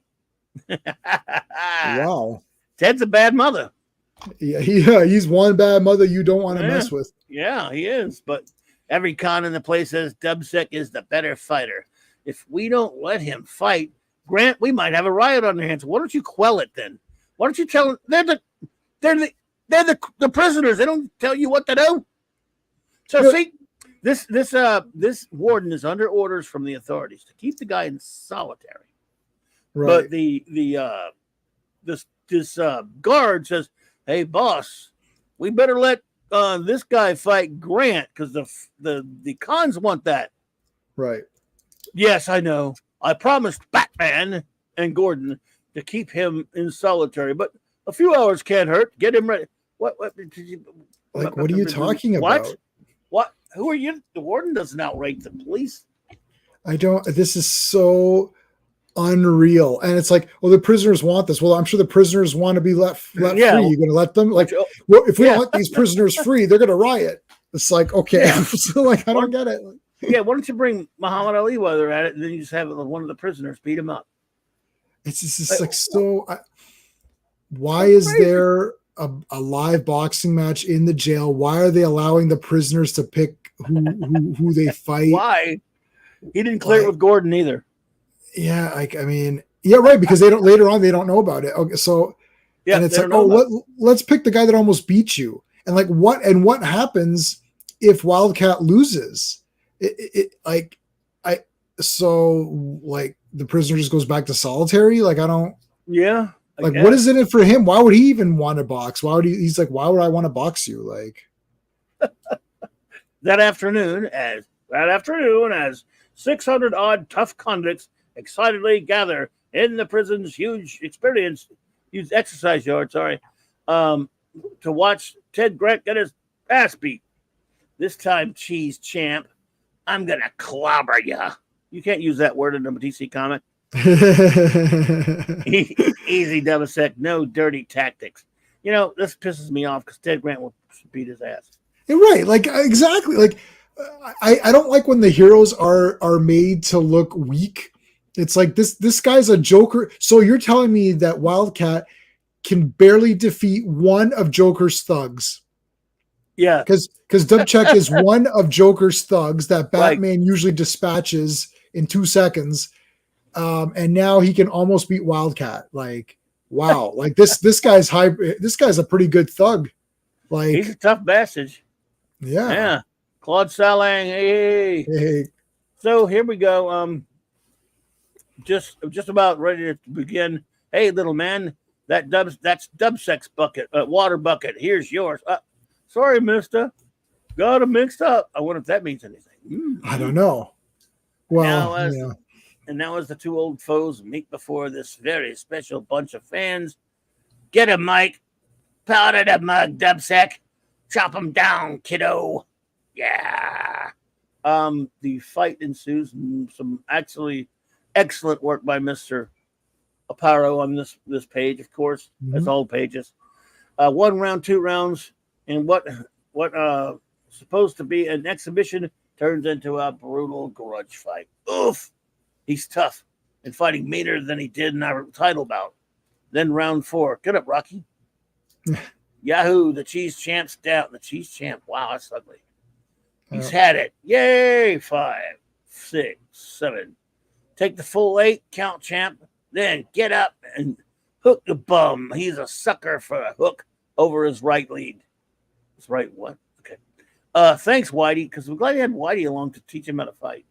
Speaker 5: Wow.
Speaker 4: Ted's a bad mother.
Speaker 5: Yeah, he's one bad mother you don't want to mess with.
Speaker 4: Yeah, he is. But every con in the place says Dubsec is the better fighter. If we don't let him fight, Grant, we might have a riot on their hands. Why don't you quell it then? Why don't you tell them they're the prisoners? They don't tell you what to do. So see, this warden is under orders from the authorities to keep the guy in solitary.
Speaker 5: Right.
Speaker 4: But this guard says, "Hey, boss, we better let this guy fight Grant because the cons want that."
Speaker 5: Right.
Speaker 4: Yes, I know. I promised Batman and Gordon to keep him in solitary, but a few hours can't hurt. Get him ready. What did you?
Speaker 5: Like, what are you talking about?
Speaker 4: What? Who are you? The warden doesn't outrate the police.
Speaker 5: I don't. This is so unreal. And it's like, well, the prisoners want this. Well, I'm sure the prisoners want to be let free. You're going to let them? Like, well, if we don't let these prisoners free, they're going to riot. It's like, okay. So, like, I don't get it.
Speaker 4: Yeah, why don't you bring Muhammad Ali while they're at it, and then you just have one of the prisoners beat him up?
Speaker 5: It's just like so. Why is there a live boxing match in the jail? Why are they allowing the prisoners to pick who they fight?
Speaker 4: Why? He didn't clear it with Gordon either.
Speaker 5: Yeah, I mean, yeah, right. Because they don't later on they don't know about it. Okay, so yeah, and it's like, let's pick the guy that almost beat you, and like what happens if Wildcat loses? So the prisoner just goes back to solitary. Like, I don't.
Speaker 4: Yeah.
Speaker 5: Like, what is in it for him? Why would he even want to box? Why would he? He's like, why would I want to box you? Like,
Speaker 4: that afternoon, as 600 odd tough convicts excitedly gather in the prison's huge exercise yard. To watch Ted Grant get his ass beat. This time, cheese champ, I'm gonna clobber ya. You can't use that word in a DC comic. Easy, Dubasek. No dirty tactics. You know, this pisses me off because Ted Grant will beat his ass.
Speaker 5: Right. Like, exactly. Like, I don't like when the heroes are made to look weak. It's like this guy's a Joker. So you're telling me that Wildcat can barely defeat one of Joker's thugs?
Speaker 4: Yeah.
Speaker 5: Because Dubcheck is one of Joker's thugs that Batman usually dispatches in 2 seconds. And now he can almost beat Wildcat. Like, wow. Like this guy's this guy's a pretty good thug. Like,
Speaker 4: he's a tough bastard.
Speaker 5: Yeah.
Speaker 4: Yeah. Claude Salang. Hey. So here we go. Just about ready to begin. Hey, little man, that's Dubsec's bucket, water bucket. Here's yours. Sorry, mister. Got him mixed up. I wonder if that means anything.
Speaker 5: I don't know. Well,
Speaker 4: and now as the two old foes meet before this very special bunch of fans, get him, Mike. Powder the mug, Dubsec. Chop him down, kiddo. Yeah. The fight ensues. Some actually excellent work by Mr. Aparo on this page, of course, as all pages. 1 round, 2 rounds, and what supposed to be an exhibition turns into a brutal grudge fight. Oof. He's tough and fighting meaner than he did in our title bout. Then round 4. Get up, Rocky. Yahoo! The cheese champ's down. The cheese champ. Wow, that's ugly. He's had it. Yay! 5, 6, 7. Take the full 8, count, champ. Then get up and hook the bum. He's a sucker for a hook over his right lead. His right what? Okay. Thanks, Whitey, because we're glad you had Whitey along to teach him how to fight.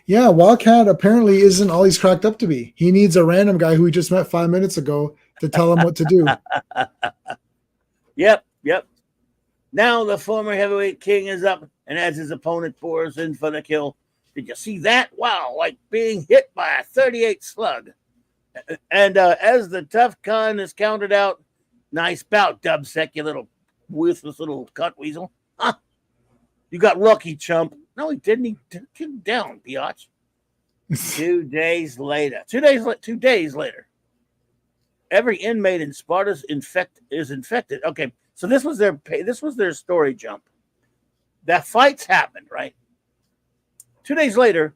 Speaker 5: Yeah, Wildcat apparently isn't all he's cracked up to be. He needs a random guy who he just met 5 minutes ago to tell him what to do.
Speaker 4: Yep. Now the former heavyweight king is up, and as his opponent pours in for the kill, did you see that? Wow, like being hit by a 38 slug. And as the tough con is counted out, nice bout, Dubsec, you little worthless little cut weasel. Huh? You got lucky, chump. No, he didn't. He took him down, biatch. 2 days later. 2 days later. Every inmate in Sparta is infected. Okay, so this was their story jump. That fights happened, right? 2 days later,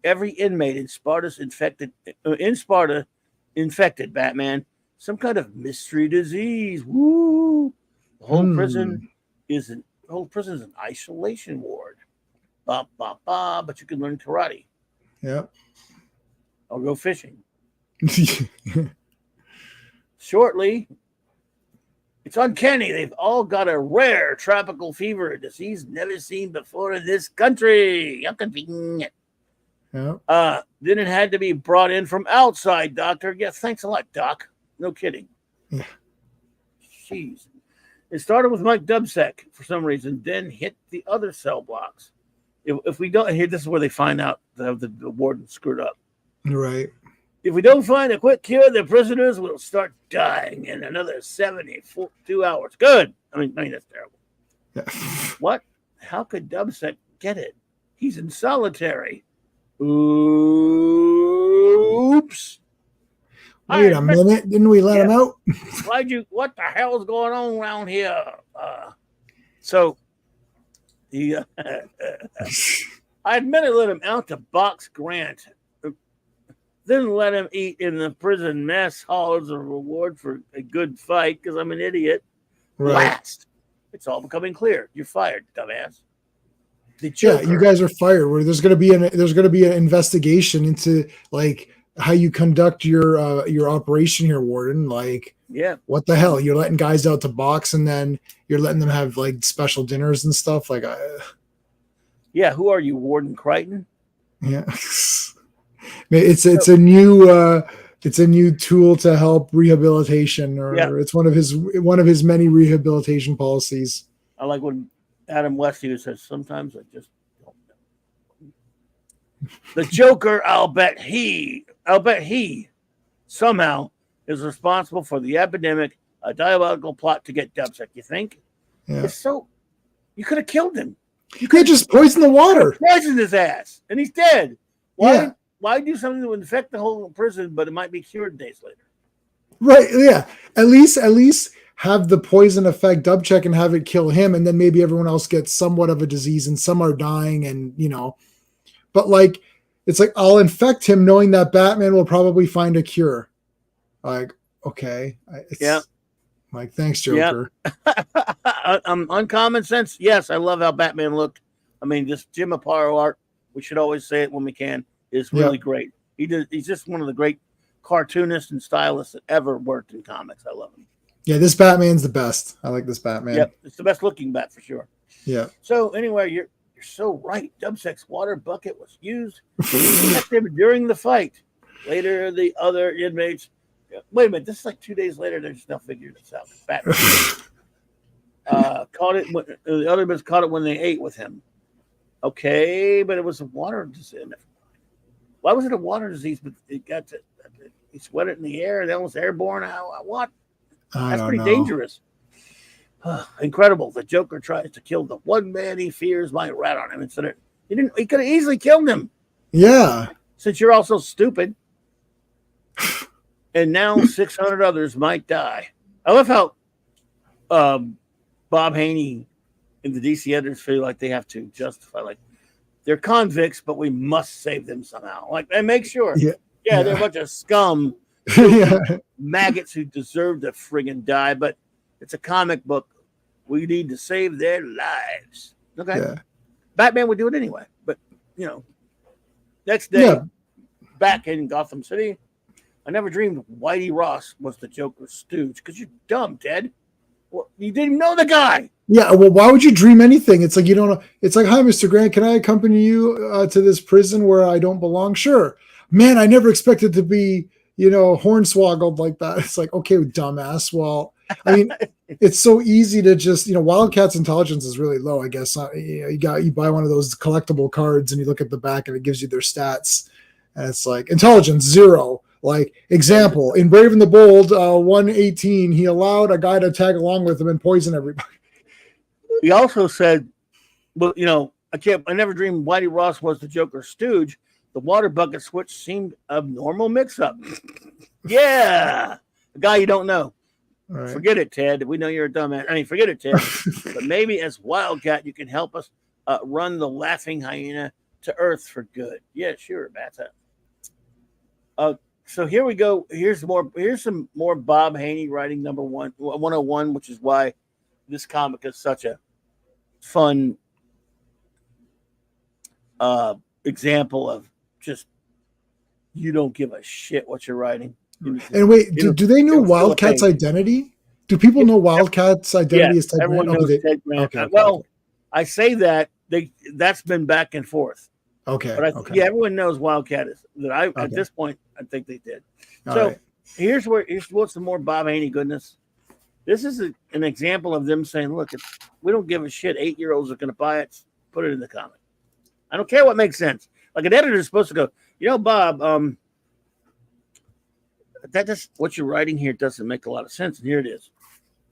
Speaker 4: every inmate in Sparta infected Batman. Some kind of mystery disease. Woo! The whole prison is an isolation ward. But you can learn karate.
Speaker 5: Yeah.
Speaker 4: I'll go fishing. Shortly, it's uncanny. They've all got a rare tropical fever, a disease never seen before in this country. How convenient.
Speaker 5: Yeah.
Speaker 4: Then it had to be brought in from outside, doctor. Yeah, thanks a lot, doc. No kidding.
Speaker 5: Yeah.
Speaker 4: Jeez. It started with Mike Dubsec for some reason, then hit the other cell blocks. If we don't, here, this is where they find out the warden screwed up.
Speaker 5: Right.
Speaker 4: If we don't find a quick cure, the prisoners will start dying in another 72 hours. Good. I mean, that's terrible.
Speaker 5: Yeah.
Speaker 4: What? How could Dubsec get it? He's in solitary. Oops.
Speaker 5: Wait a minute. Didn't we let him out?
Speaker 4: What the hell's going on around here? So he, I admit I let him out to box Grant. Then let him eat in the prison mess hall as a reward for a good fight because I'm an idiot.
Speaker 5: Right.
Speaker 4: Last. It's all becoming clear. You're fired, dumbass.
Speaker 5: Yeah, you guys are fired. Where there's going to be an investigation into like how you conduct your operation here, Warden. Like,
Speaker 4: yeah,
Speaker 5: what the hell? You're letting guys out to box, and then you're letting them have like special dinners and stuff. Like,
Speaker 4: yeah, who are you, Warden Crichton?
Speaker 5: Yeah, it's a new tool to help rehabilitation, or it's one of his many rehabilitation policies.
Speaker 4: I like when Adam Westy says, sometimes I just don't know. The Joker, I'll bet he somehow is responsible for the epidemic, a diabolical plot to get Dubsec, you think?
Speaker 5: Yeah.
Speaker 4: It's so, you could have killed him.
Speaker 5: You could just poison the water.
Speaker 4: Poisoned his ass, and he's dead. Why do something to infect the whole prison, but it might be cured days later?
Speaker 5: Right, yeah. At least have the poison affect Dubsec and have it kill him, and then maybe everyone else gets somewhat of a disease and some are dying, and but like it's like I'll infect him knowing that Batman will probably find a cure. Like, okay. Like, thanks, Joker.
Speaker 4: Uncommon sense. Yes, I love how Batman looked. I mean, this Jim Aparo art, we should always say it when we can, is really great. He's just one of the great cartoonists and stylists that ever worked in comics. I love him. Yeah,
Speaker 5: this Batman's the best. I like this Batman.
Speaker 4: Yep, it's the best looking Bat for sure.
Speaker 5: Yeah.
Speaker 4: So anyway, you're so right. Dubsec's water bucket was used during the fight. Later, the other inmates. Wait a minute. This is like 2 days later. They're just now figuring this out. Batman caught it. The other inmates caught it when they ate with him. Okay, but it was a water disease. Why was it a water disease? But it got to. He sweat it in the air. That was airborne. What? That's pretty dangerous. Incredible. The Joker tries to kill the one man he fears might rat on him. Instead of he could have easily killed him.
Speaker 5: Yeah.
Speaker 4: Since you're all so stupid. And now 600 others might die. I love how Bob Haney and the DC editors feel like they have to justify, like, they're convicts, but we must save them somehow. Like, and make sure. Yeah, they're a bunch of scum. Maggots who deserve to friggin' die, but it's a comic book. We need to save their lives. Okay. Yeah. Batman would do it anyway, but next day, back in Gotham City, I never dreamed Whitey Ross was the Joker's stooge because you're dumb, Ted. Well, you didn't know the guy.
Speaker 5: Yeah, well, why would you dream anything? It's like you don't know. It's like, hi, Mr. Grant, can I accompany you to this prison where I don't belong? Sure. Man, I never expected to be, hornswoggled like that. It's like, okay, dumbass. Well, I mean, it's so easy to just, Wildcat's intelligence is really low, I guess. You buy one of those collectible cards and you look at the back and it gives you their stats. And it's like intelligence 0. Like example, in Brave and the Bold 118, he allowed a guy to tag along with him and poison everybody.
Speaker 4: He also said, well, I never dreamed Whitey Ross was the Joker's stooge. The water bucket switch seemed a normal mix-up. Yeah. A guy you don't know. Right. Forget it, Ted. We know you're a dumbass. I mean, forget it, Ted. But maybe as Wildcat, you can help us run the laughing hyena to earth for good. Yeah, sure, Bata. So here we go. Here's some more Bob Haney writing number 101, which is why this comic is such a fun example of just you don't give a shit what you're writing.
Speaker 5: And wait, do they know Wildcat's identity? Do people know Wildcat's identity is Ted
Speaker 4: everyone
Speaker 5: Grant?
Speaker 4: knows Ted Grant. Okay. I say that that's been back and forth.
Speaker 5: Okay.
Speaker 4: But everyone knows Wildcat is that. At this point, I think they did. Here's what's the more Bob Haney goodness. This is an example of them saying, look, we don't give a shit. 8-year-olds are going to buy it. Put it in the comic. I don't care what makes sense. Like an editor is supposed to go, Bob, what you're writing here doesn't make a lot of sense. And here it is.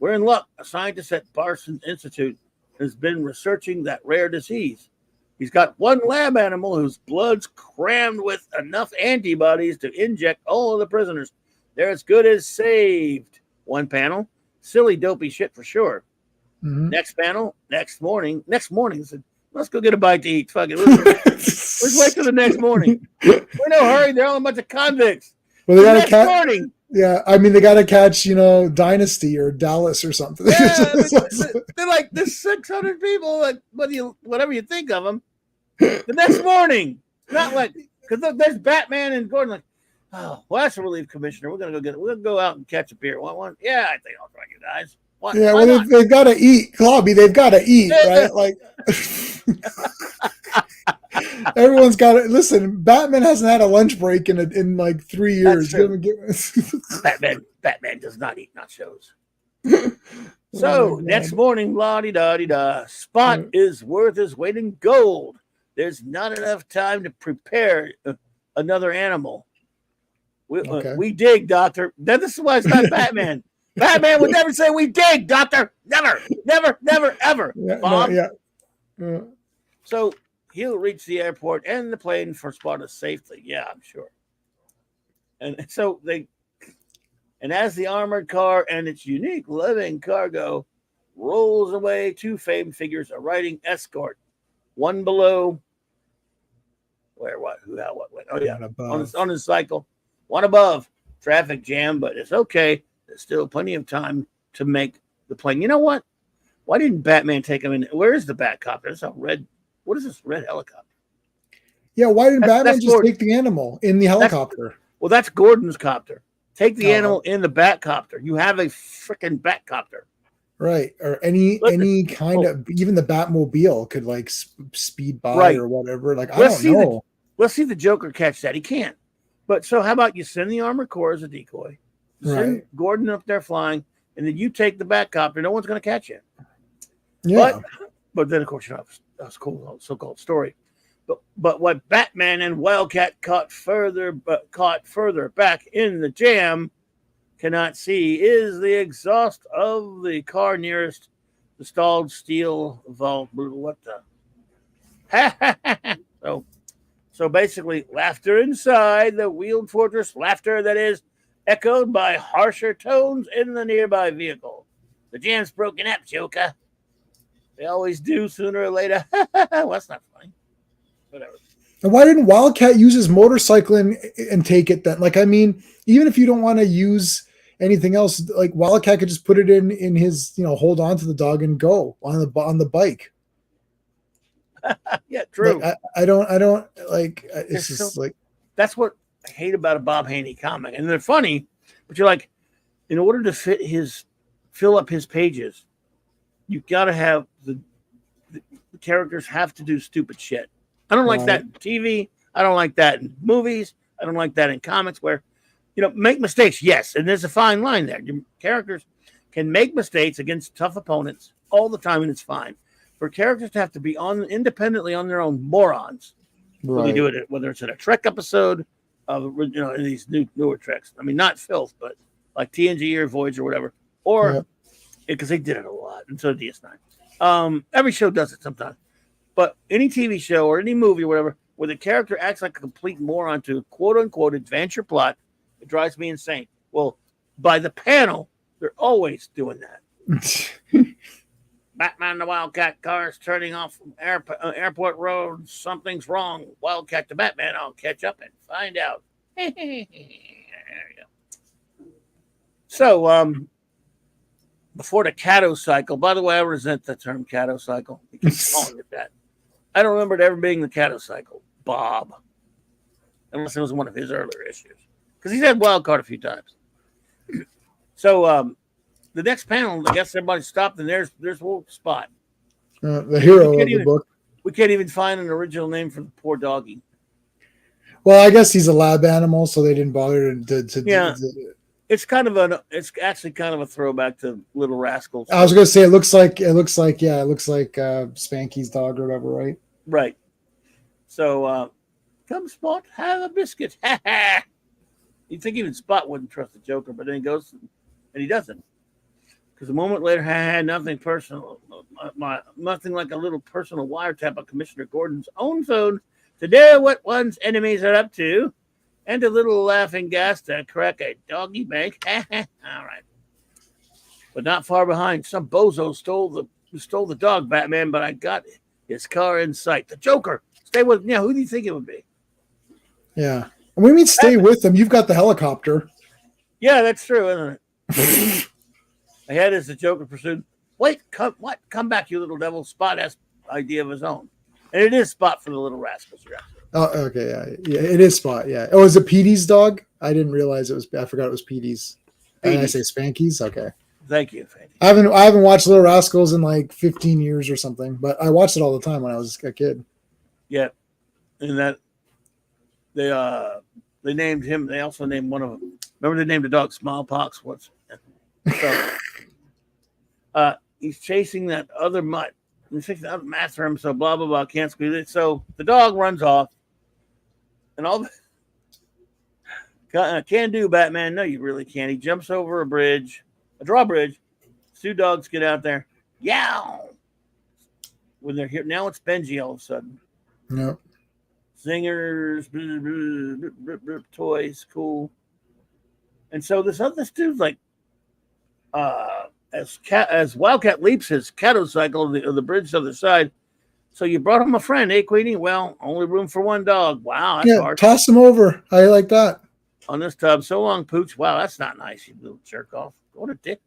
Speaker 4: We're in luck. A scientist at Parsons Institute has been researching that rare disease. He's got one lab animal whose blood's crammed with enough antibodies to inject all of the prisoners. They're as good as saved. One panel. Silly, dopey shit for sure. Mm-hmm. Next panel, next morning, said, let's go get a bite to eat. Fuck it. Let's wait till the next morning. We're no hurry. They're all a bunch of convicts.
Speaker 5: Well, they got to morning. Yeah, I mean, they got to catch, Dynasty or Dallas or something.
Speaker 4: Yeah, they're like, there's 600 people, like, whatever you think of them. The next morning, not like, because there's Batman and Gordon, like, oh, well, that's a relief, Commissioner. We're gonna go out and catch a beer. One? Yeah, I think I'll try you guys.
Speaker 5: Yeah, well, they've got to eat, Clobby. They've got to eat, right? Like, everyone's got to listen. Batman hasn't had a lunch break in like 3 years.
Speaker 4: Batman does not eat nachos. So next morning, la-di-da-di-da. Spot is worth his weight in gold. There's not enough time to prepare another animal. We dig, Doctor. This is why it's not Batman. Batman would never say we dig, Doctor. Never, ever. Bob. So he'll reach the airport and the plane for Sparta safely. Yeah, I'm sure. And so as the armored car and its unique living cargo rolls away, two famed figures are riding escort. One below. Where, what, who, how, what, when? Oh, yeah. On his cycle. One above. Traffic jam, but it's okay. There's still plenty of time to make the plane. You know what? Why didn't Batman take him in? Where is the Batcopter? It's a red. What is this red helicopter?
Speaker 5: Yeah, why didn't Batman just take the animal in the helicopter?
Speaker 4: That's Gordon's copter. Take the animal in the Batcopter. You have a freaking Batcopter.
Speaker 5: Right. Or any kind of, even the Batmobile could like speed by or whatever. Like, I don't know.
Speaker 4: Let's see the Joker catch that. He can't. But so how about you send the armored core as a decoy? Send Gordon up there flying, and then you take the Batcopter. No one's going to catch you. Yeah. But then, of course, that's cool, so-called story. But what Batman and Wildcat caught further back in the jam cannot see is the exhaust of the car nearest the stalled steel vault. What the? So basically, laughter inside the wheeled fortress, laughter that is echoed by harsher tones in the nearby vehicle. The jam's broken up, Joker. They always do sooner or later. Well, that's not funny. Whatever.
Speaker 5: And why didn't Wildcat use his motorcycle and take it then? Like, I mean, even if you don't want to use anything else, like Wildcat could just put it in his, hold on to the dog and go on the bike.
Speaker 4: Yeah, true.
Speaker 5: Like, I don't like. It's just like
Speaker 4: that's what I hate about a Bob Haney comic, and they're funny, but you're like, in order to fit his fill up his pages, you got to have the characters have to do stupid shit. I don't like that in TV. I don't like that in movies. I don't like that in comics where, make mistakes. Yes, and there's a fine line there. Your characters can make mistakes against tough opponents all the time, and it's fine. For characters to have to be independently on their own morons, when you do it, whether it's in a Trek episode of in these newer Treks. I mean, not filth, but like TNG or Voyager or whatever, or because they did it a lot, and so did DS9. Every show does it sometimes, but any TV show or any movie or whatever, where the character acts like a complete moron to quote unquote advance your plot, it drives me insane. Well, by the panel, they're always doing that. Batman, the Wildcat car is turning off from Airport Road. Something's wrong. Wildcat to Batman. I'll catch up and find out. There you go. So, before the Cato cycle, by the way, I resent the term Cato cycle. You keep calling it that. I don't remember it ever being the Cato cycle. Bob. Unless it was one of his earlier issues. Because he's had Wildcard a few times. So, the next panel, I guess everybody stopped, and there's little Spot.
Speaker 5: The hero of the book.
Speaker 4: We can't even find an original name for the poor doggy.
Speaker 5: Well, I guess he's a lab animal, so they didn't bother to
Speaker 4: It's actually kind of a throwback to Little Rascals.
Speaker 5: I was going to say it looks like Spanky's dog or whatever, right?
Speaker 4: Right. So, come Spot, have a biscuit. You'd think even Spot wouldn't trust the Joker, but then he goes and he doesn't. Because a moment later, nothing personal, nothing like a little personal wiretap on Commissioner Gordon's own phone to know what one's enemies are up to, and a little laughing gas to crack a doggy bank. All right, but not far behind, some bozo stole the dog, Batman. But I got his car in sight. The Joker, stay with me. Yeah, who do you think it would be?
Speaker 5: Yeah, we mean stay with him. You've got the helicopter.
Speaker 4: Yeah, that's true, isn't it? Ahead as the Joker pursued. Wait, come back, you little devil. Spot has idea of his own. And it is Spot for the Little Rascals.
Speaker 5: Oh, okay, yeah, it is Spot, yeah. Oh, is it Petey's dog? I didn't realize it was. I forgot it was Petey's. Did I say Spanky's? Okay.
Speaker 4: Thank you, Fanny.
Speaker 5: I haven't watched Little Rascals in like 15 years or something, but I watched it all the time when I was a kid.
Speaker 4: Yeah, and that they named him. They also named one of them. Remember they named the dog Smallpox. So, he's chasing that other mutt. He's chasing the other mat for him. So blah blah blah. Can't squeeze it. So the dog runs off, and all can do Batman. No, you really can't. He jumps over a drawbridge. Two dogs get out there. Yow! When they're here now, it's Benji all of a sudden.
Speaker 5: No.
Speaker 4: Zingers, toys, cool. And so this dude's like, as Wildcat leaps his Cato cycle of the bridge to the other side. So you brought him a friend, eh, Queenie? Well, only room for one dog. Wow, that's hard.
Speaker 5: Toss him over. I like that.
Speaker 4: On this tub, so long, Pooch. Wow, that's not nice, you little jerk off. What a dick.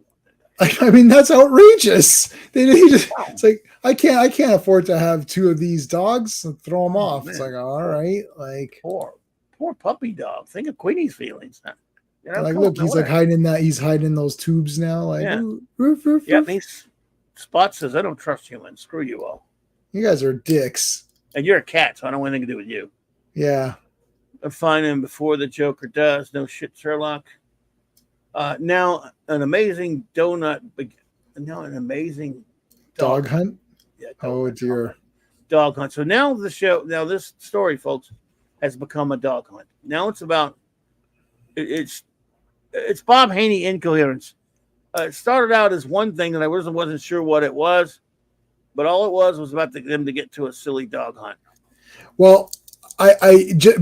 Speaker 5: I mean, that's outrageous. It's like I can't afford to have two of these dogs and throw them off.
Speaker 4: Man.
Speaker 5: It's like, all right, like
Speaker 4: poor puppy dog. Think of Queenie's feelings.
Speaker 5: Like, look, he's like hiding in that. He's hiding in those tubes now. Like,
Speaker 4: yeah.
Speaker 5: Roof.
Speaker 4: Yeah, Spot says, I don't trust humans. Screw you all.
Speaker 5: You guys are dicks.
Speaker 4: And you're a cat, so I don't want anything to do with you.
Speaker 5: Yeah.
Speaker 4: I find him before the Joker does. No shit, Sherlock. Now, an amazing donut. Now, an amazing
Speaker 5: dog hunt?
Speaker 4: Yeah,
Speaker 5: oh, dear.
Speaker 4: Dog hunt. So now this story, folks, has become a dog hunt. Now it's about, it's Bob Haney incoherence. It started out as one thing that I wasn't sure what it was, but all it was about them to get to a silly dog hunt.
Speaker 5: Well,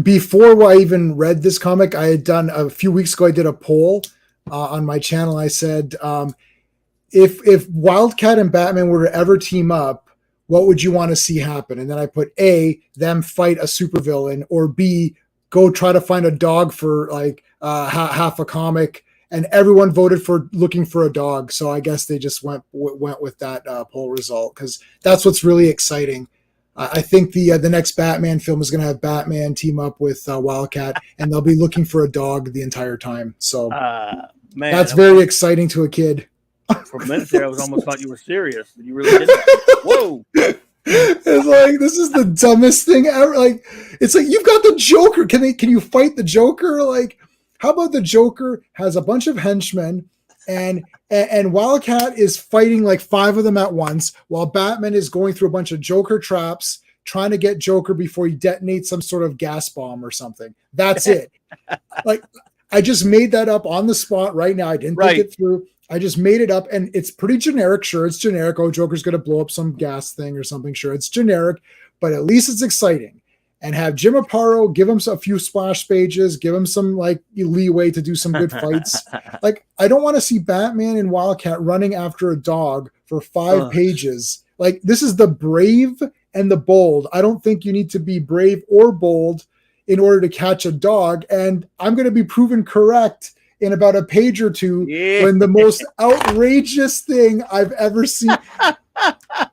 Speaker 5: before I even read this comic, I had done a few weeks ago. I did a poll on my channel. I said, if Wildcat and Batman were to ever team up, what would you want to see happen? And then I put A, them fight a supervillain, or B, go try to find a dog for like half a comic. And everyone voted for looking for a dog. So I guess they just went with that poll result, because that's what's really exciting. I think the next Batman film is going to have Batman team up with Wildcat, and they'll be looking for a dog the entire time. So
Speaker 4: man,
Speaker 5: that's very exciting to a kid.
Speaker 4: For a minute there, I was almost thought you were serious. You really did that. Whoa.
Speaker 5: It's like, this is the dumbest thing ever. Like, it's like, you've got the Joker. Can you fight the Joker? Like, how about the Joker has a bunch of henchmen and Wildcat is fighting like 5 of them at once while Batman is going through a bunch of Joker traps trying to get Joker before he detonates some sort of gas bomb or something. That's it. Like, I just made that up on the spot right now. I didn't think it through. I just made it up, and it's pretty generic. Sure, it's generic. Oh, Joker's going to blow up some gas thing or something. Sure, it's generic, but at least it's exciting. And have Jim Aparo give him a few splash pages, give him some like leeway to do some good fights. Like, I don't want to see Batman and Wildcat running after a dog for 5 pages. Like, this is the brave and the bold. I don't think you need to be brave or bold in order to catch a dog. And I'm going to be proven correct in about a page or two when the most outrageous thing I've ever seen.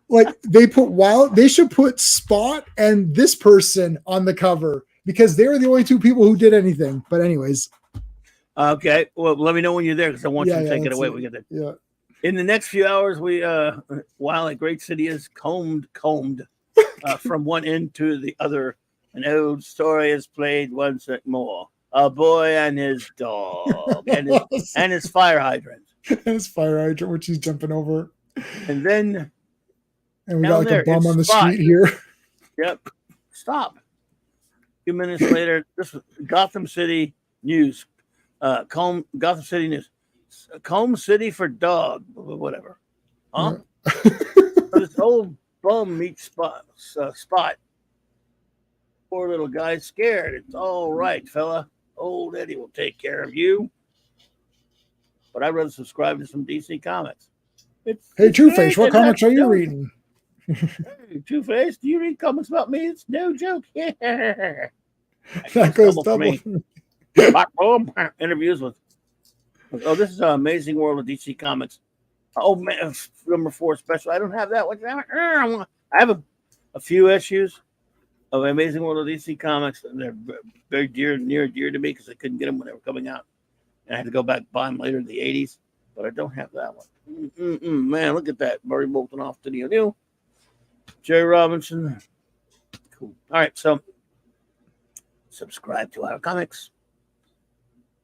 Speaker 5: Like, they should put Spot and this person on the cover because they're the only 2 people who did anything. But anyways.
Speaker 4: Okay. Well, let me know when you're there because I want you to take it away. We get there.
Speaker 5: Yeah.
Speaker 4: In the next few hours, we while a great city is combed from one end to the other, an old story is played once more. A boy and his dog and his fire hydrant.
Speaker 5: And his fire hydrant, which he's jumping over.
Speaker 4: And then
Speaker 5: we got like a bum on the street here.
Speaker 4: Yep. Stop. A few minutes later, this was Gotham City News. Gotham City News. Comb City for dog. Whatever. Huh? Yeah. So this old bum meets Spot. Poor little guy scared. It's all right, fella. Old Eddie will take care of you. But I'd rather subscribe to some DC comics.
Speaker 5: Hey, Two-Face, what comics are you reading?
Speaker 4: Hey, Two-Face, do you read comics about me? It's no joke. Yeah.
Speaker 5: That goes double.
Speaker 4: Interviews with. Oh, this is an Amazing World of DC Comics. Oh, man, number 4 special. I don't have that one. I have a few issues of Amazing World of DC Comics, and they're very near dear to me because I couldn't get them when they were coming out, and I had to go back and buy them later in the 80s, but I don't have that one. Man, look at that. Murray bolting off to the new. Jerry Robinson. Cool. All right, so subscribe to our comics.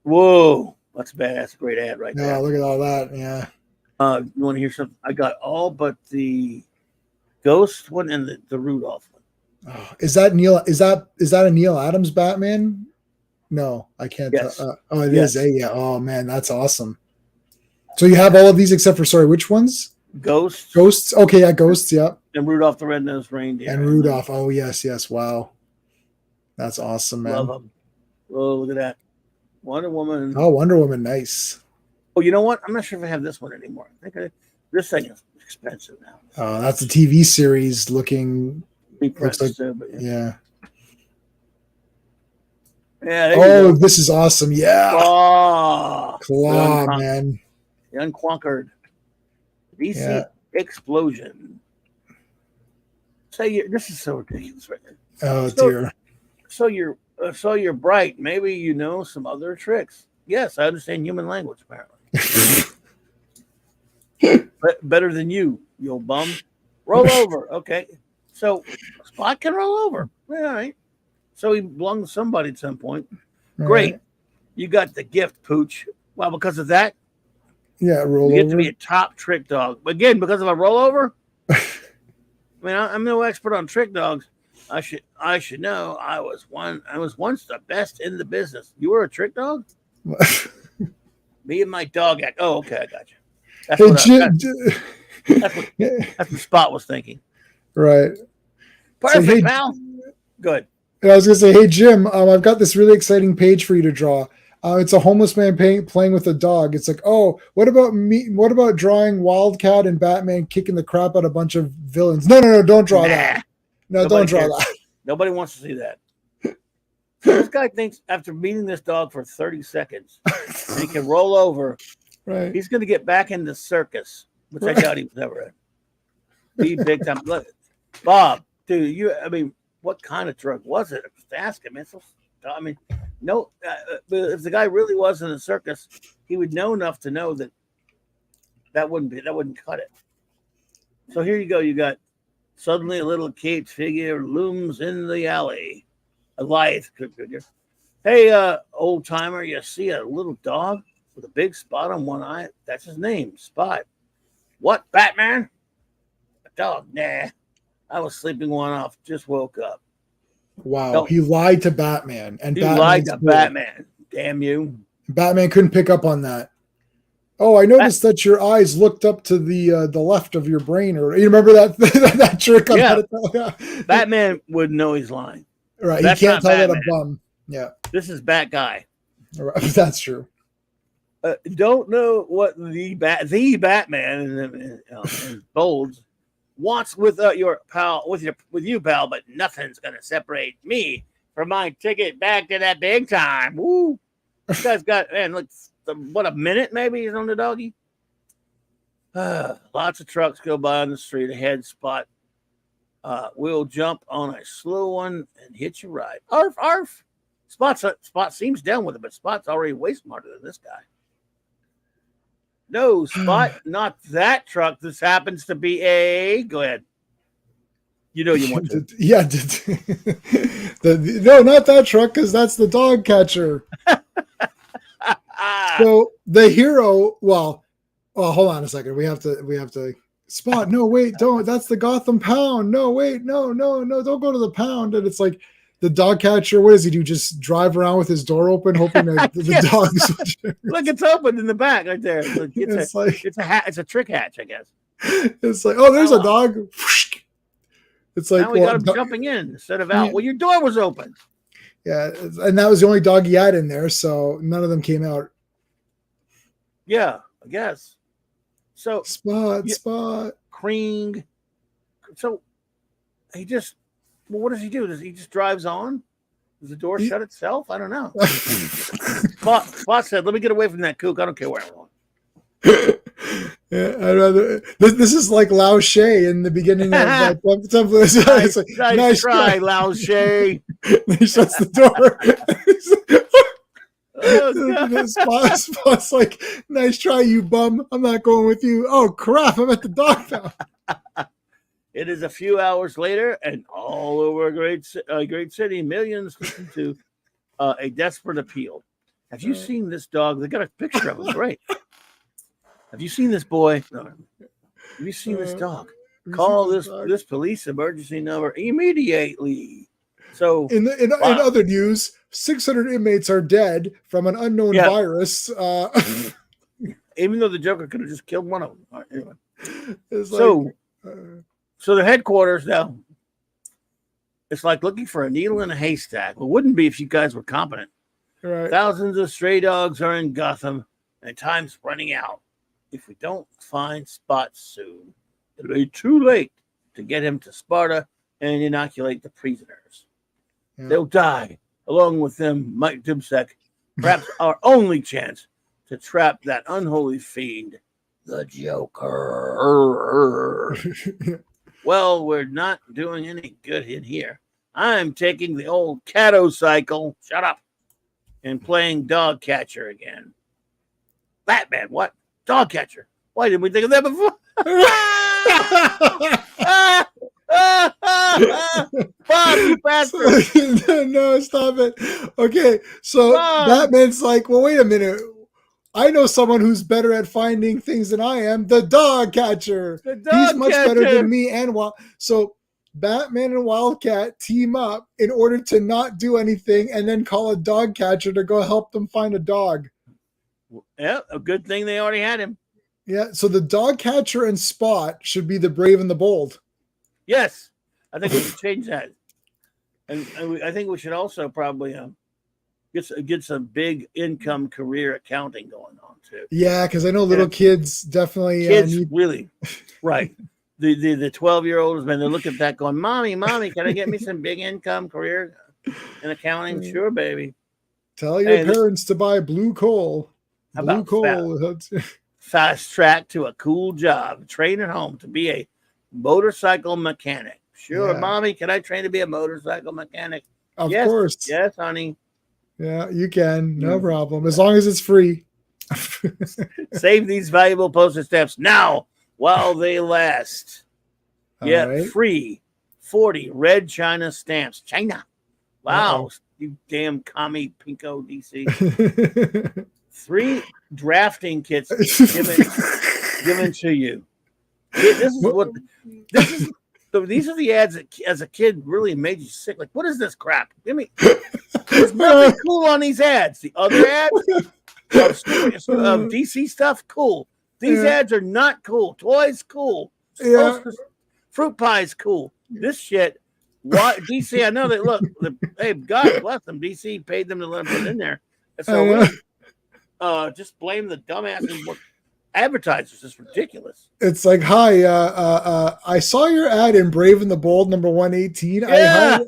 Speaker 4: Whoa, that's bad. That's a great ad right there.
Speaker 5: Yeah, look at all that. Yeah.
Speaker 4: You want to hear something? I got all but the Ghost one and the Rudolph one.
Speaker 5: Oh, is that a Neil Adams Batman? No, I can't.
Speaker 4: Yes.
Speaker 5: It is. Yeah. Oh man, that's awesome. So you have all of these except for which ones?
Speaker 4: Ghosts.
Speaker 5: Okay, yeah, Ghosts. Yeah.
Speaker 4: And Rudolph the Red-Nosed Reindeer.
Speaker 5: And Rudolph. Oh yes. Wow, that's awesome, man.
Speaker 4: Love them. Oh, look at that. Wonder Woman.
Speaker 5: Oh, Wonder Woman, nice.
Speaker 4: Oh, you know what? I'm not sure if I have this one anymore. I think this thing is expensive now.
Speaker 5: Oh, that's a TV series looking.
Speaker 4: Looks like,
Speaker 5: yeah.
Speaker 4: Yeah.
Speaker 5: Oh, this is awesome. Yeah.
Speaker 4: Claw,
Speaker 5: man.
Speaker 4: The Unconquered. DC Explosion. This is so ridiculous right here.
Speaker 5: Oh, dear.
Speaker 4: So you're bright. Maybe you know some other tricks. Yes, I understand human language, apparently. Better than you old bum. Roll over. Okay. So Spot can roll over. All right. So he belonged to somebody at some point. Great. Right. You got the gift, Pooch. Well, because of that,
Speaker 5: roll
Speaker 4: you get
Speaker 5: over.
Speaker 4: to be a top trick dog. Again, because of a rollover. I mean, I'm no expert on trick dogs. I should know. I was once the best in the business. You were a trick dog? Me and my dog act. Oh, okay, I got you. That's what Spot was thinking.
Speaker 5: Right.
Speaker 4: Perfect, pal. Good.
Speaker 5: I was gonna say, hey Jim, I've got this really exciting page for you to draw. It's a homeless man playing with a dog. It's like, oh, what about me? What about drawing Wildcat and Batman kicking the crap out of a bunch of villains? No, don't draw that. No, don't draw that.
Speaker 4: Nobody wants to see that. This guy thinks after meeting this dog for 30 seconds, and he can roll over.
Speaker 5: Right.
Speaker 4: He's going to get back into circus, which I doubt he was ever in. Be big time. Look, Bob, dude, what kind of drug was it? Just ask him. No. If the guy really was in a circus, he would know enough to know that that wouldn't cut it. So here you go. You got suddenly a little Kate figure looms in the alley. A lithe figure. Hey, old timer, you see a little dog with a big spot on one eye? That's his name, Spot. What, Batman? A dog? Nah. I was sleeping one off. Just woke up.
Speaker 5: Wow,
Speaker 4: No.
Speaker 5: he lied to Batman, and
Speaker 4: He lied to Batman. Damn you!
Speaker 5: Batman couldn't pick up on that. Oh, I noticed that your eyes looked up to the left of your brain, or you remember that that trick? On
Speaker 4: Yeah.
Speaker 5: yeah.
Speaker 4: Batman would know he's lying.
Speaker 5: Right,
Speaker 4: That's
Speaker 5: he can't
Speaker 4: not
Speaker 5: tell that a
Speaker 4: Batman.
Speaker 5: bum. Yeah,
Speaker 4: This is Bat Guy.
Speaker 5: right. That's true.
Speaker 4: Don't know what the Batman in bolds wants with your pal with you pal, but nothing's gonna separate me from my ticket back to that big time. Woo! This guy's got look, what, a minute maybe he's on the doggy. Lots of trucks go by on the street ahead. Spot will jump on a slow one and hitch a ride. Arf arf. Spot seems down with it, but Spot's already way smarter than this guy. No, Spot, not that truck. This happens to be a. Go ahead. You know you want to.
Speaker 5: Yeah. No, not that truck, because that's the dog catcher. So the hero. Well, hold on a second. We have to. Spot. No, wait, don't. That's the Gotham Pound. No, wait, no, don't go to the pound. And it's like the dog catcher. What does he do? Just drive around with his door open, hoping that the
Speaker 4: Yes.
Speaker 5: dogs.
Speaker 4: Look, it's open in the back right there. It's a trick hatch, I guess.
Speaker 5: It's like, oh, there's a dog. It's like,
Speaker 4: Now we got him jumping in instead of out.
Speaker 5: Yeah.
Speaker 4: Well, your door was open.
Speaker 5: Yeah, and that was the only dog he had in there, so none of them came out.
Speaker 4: Yeah, I guess. So
Speaker 5: Spot.
Speaker 4: Kring. So he just. Well, what does he do? Does he just drives on? Does the door shut itself? I don't know. Spot said, "Let me get away from that kook. I don't care where I'm going."
Speaker 5: Yeah, I'd rather. This is like Lao She in the beginning of that template. It's like,
Speaker 4: nice try, Lao She.
Speaker 5: He shuts the door.
Speaker 4: Oh,
Speaker 5: Spot's like, nice try, you bum. I'm not going with you. Oh crap! I'm at the dog pound.
Speaker 4: It is a few hours later, and all over a great city, millions listen to a desperate appeal. Have you seen this dog? They got a picture of him. Great. Have you seen this boy? No. Have you seen this dog? Call this police emergency number immediately. So,
Speaker 5: in other news, 600 inmates are dead from an unknown virus.
Speaker 4: Even though the Joker could have just killed one of them. All right, anyway.
Speaker 5: Like,
Speaker 4: So the headquarters now, it's like looking for a needle in a haystack. Well, it wouldn't be if you guys were competent.
Speaker 5: right.
Speaker 4: Thousands of stray dogs are in Gotham, and time's running out. If we don't find Spot soon, it'll be too late to get him to Sparta and inoculate the prisoners.
Speaker 5: Yeah.
Speaker 4: They'll die along with them, Mike Dubsek. Perhaps our only chance to trap that unholy fiend, the Joker. Well, we're not doing any good in here. I'm taking the old Cato cycle. Shut up. And playing dog catcher again. Batman, what? Dog catcher. Why didn't we think of that before? Bob, you bastard.
Speaker 5: No, stop it. Okay, so Batman's like, well, wait a minute. I know someone who's better at finding things than I am. The dog catcher. He's much better than me. And so Batman and Wildcat team up in order to not do anything and then call a dog catcher to go help them find a dog.
Speaker 4: Yeah, a good thing they already had him.
Speaker 5: Yeah, so the dog catcher and Spot should be the brave and the bold.
Speaker 4: Yes, I think we should change that. And I think we should also probably get some big income career accounting going on too.
Speaker 5: Yeah, because I know little kids definitely
Speaker 4: need really right. The 12-year-old has been to look at that going, mommy, can I get me some big income career in accounting? Sure, baby.
Speaker 5: Tell your parents to buy blue coal. Blue coal.
Speaker 4: Fast track to a cool job. Train at home to be a motorcycle mechanic. Sure, mommy, can I train to be a motorcycle mechanic?
Speaker 5: Of course.
Speaker 4: Yes, honey.
Speaker 5: Yeah, you can. No problem. As long as it's free.
Speaker 4: Save these valuable postage stamps now while they last. Yeah,
Speaker 5: right.
Speaker 4: free 40 red China stamps. China. Wow.
Speaker 5: Uh-oh.
Speaker 4: You damn commie pinko DC. 3 drafting kits given to you. This is what this is. These are the ads that, as a kid, really made you sick. Like, what is this crap? Give me. There's nothing cool on these ads. The other ads of DC stuff, cool. These ads are not cool. Toys, cool.
Speaker 5: Yeah.
Speaker 4: Fruit pies, cool. This shit. What DC? I know they look. Hey, God bless them. DC paid them to let them put it in there. So just blame the dumbass advertisers. It's ridiculous.
Speaker 5: It's like, hi, I saw your ad in Brave and the Bold number 118.
Speaker 4: Yeah.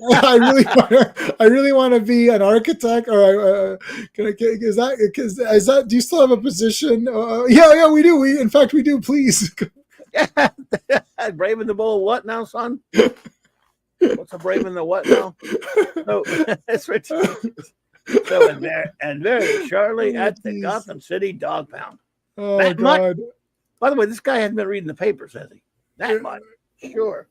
Speaker 5: I really want to be an architect, or do you still have a position? Yeah, we do. In fact, we do. Please.
Speaker 4: Yeah. Brave and the Bold. What now, son? What's a Brave and the what now? So that's ridiculous. So and there, Charlie at the Gotham City Dog Pound.
Speaker 5: Oh,
Speaker 4: that
Speaker 5: God.
Speaker 4: much. By the way, this guy hasn't been reading the papers, has he? That much. Sure.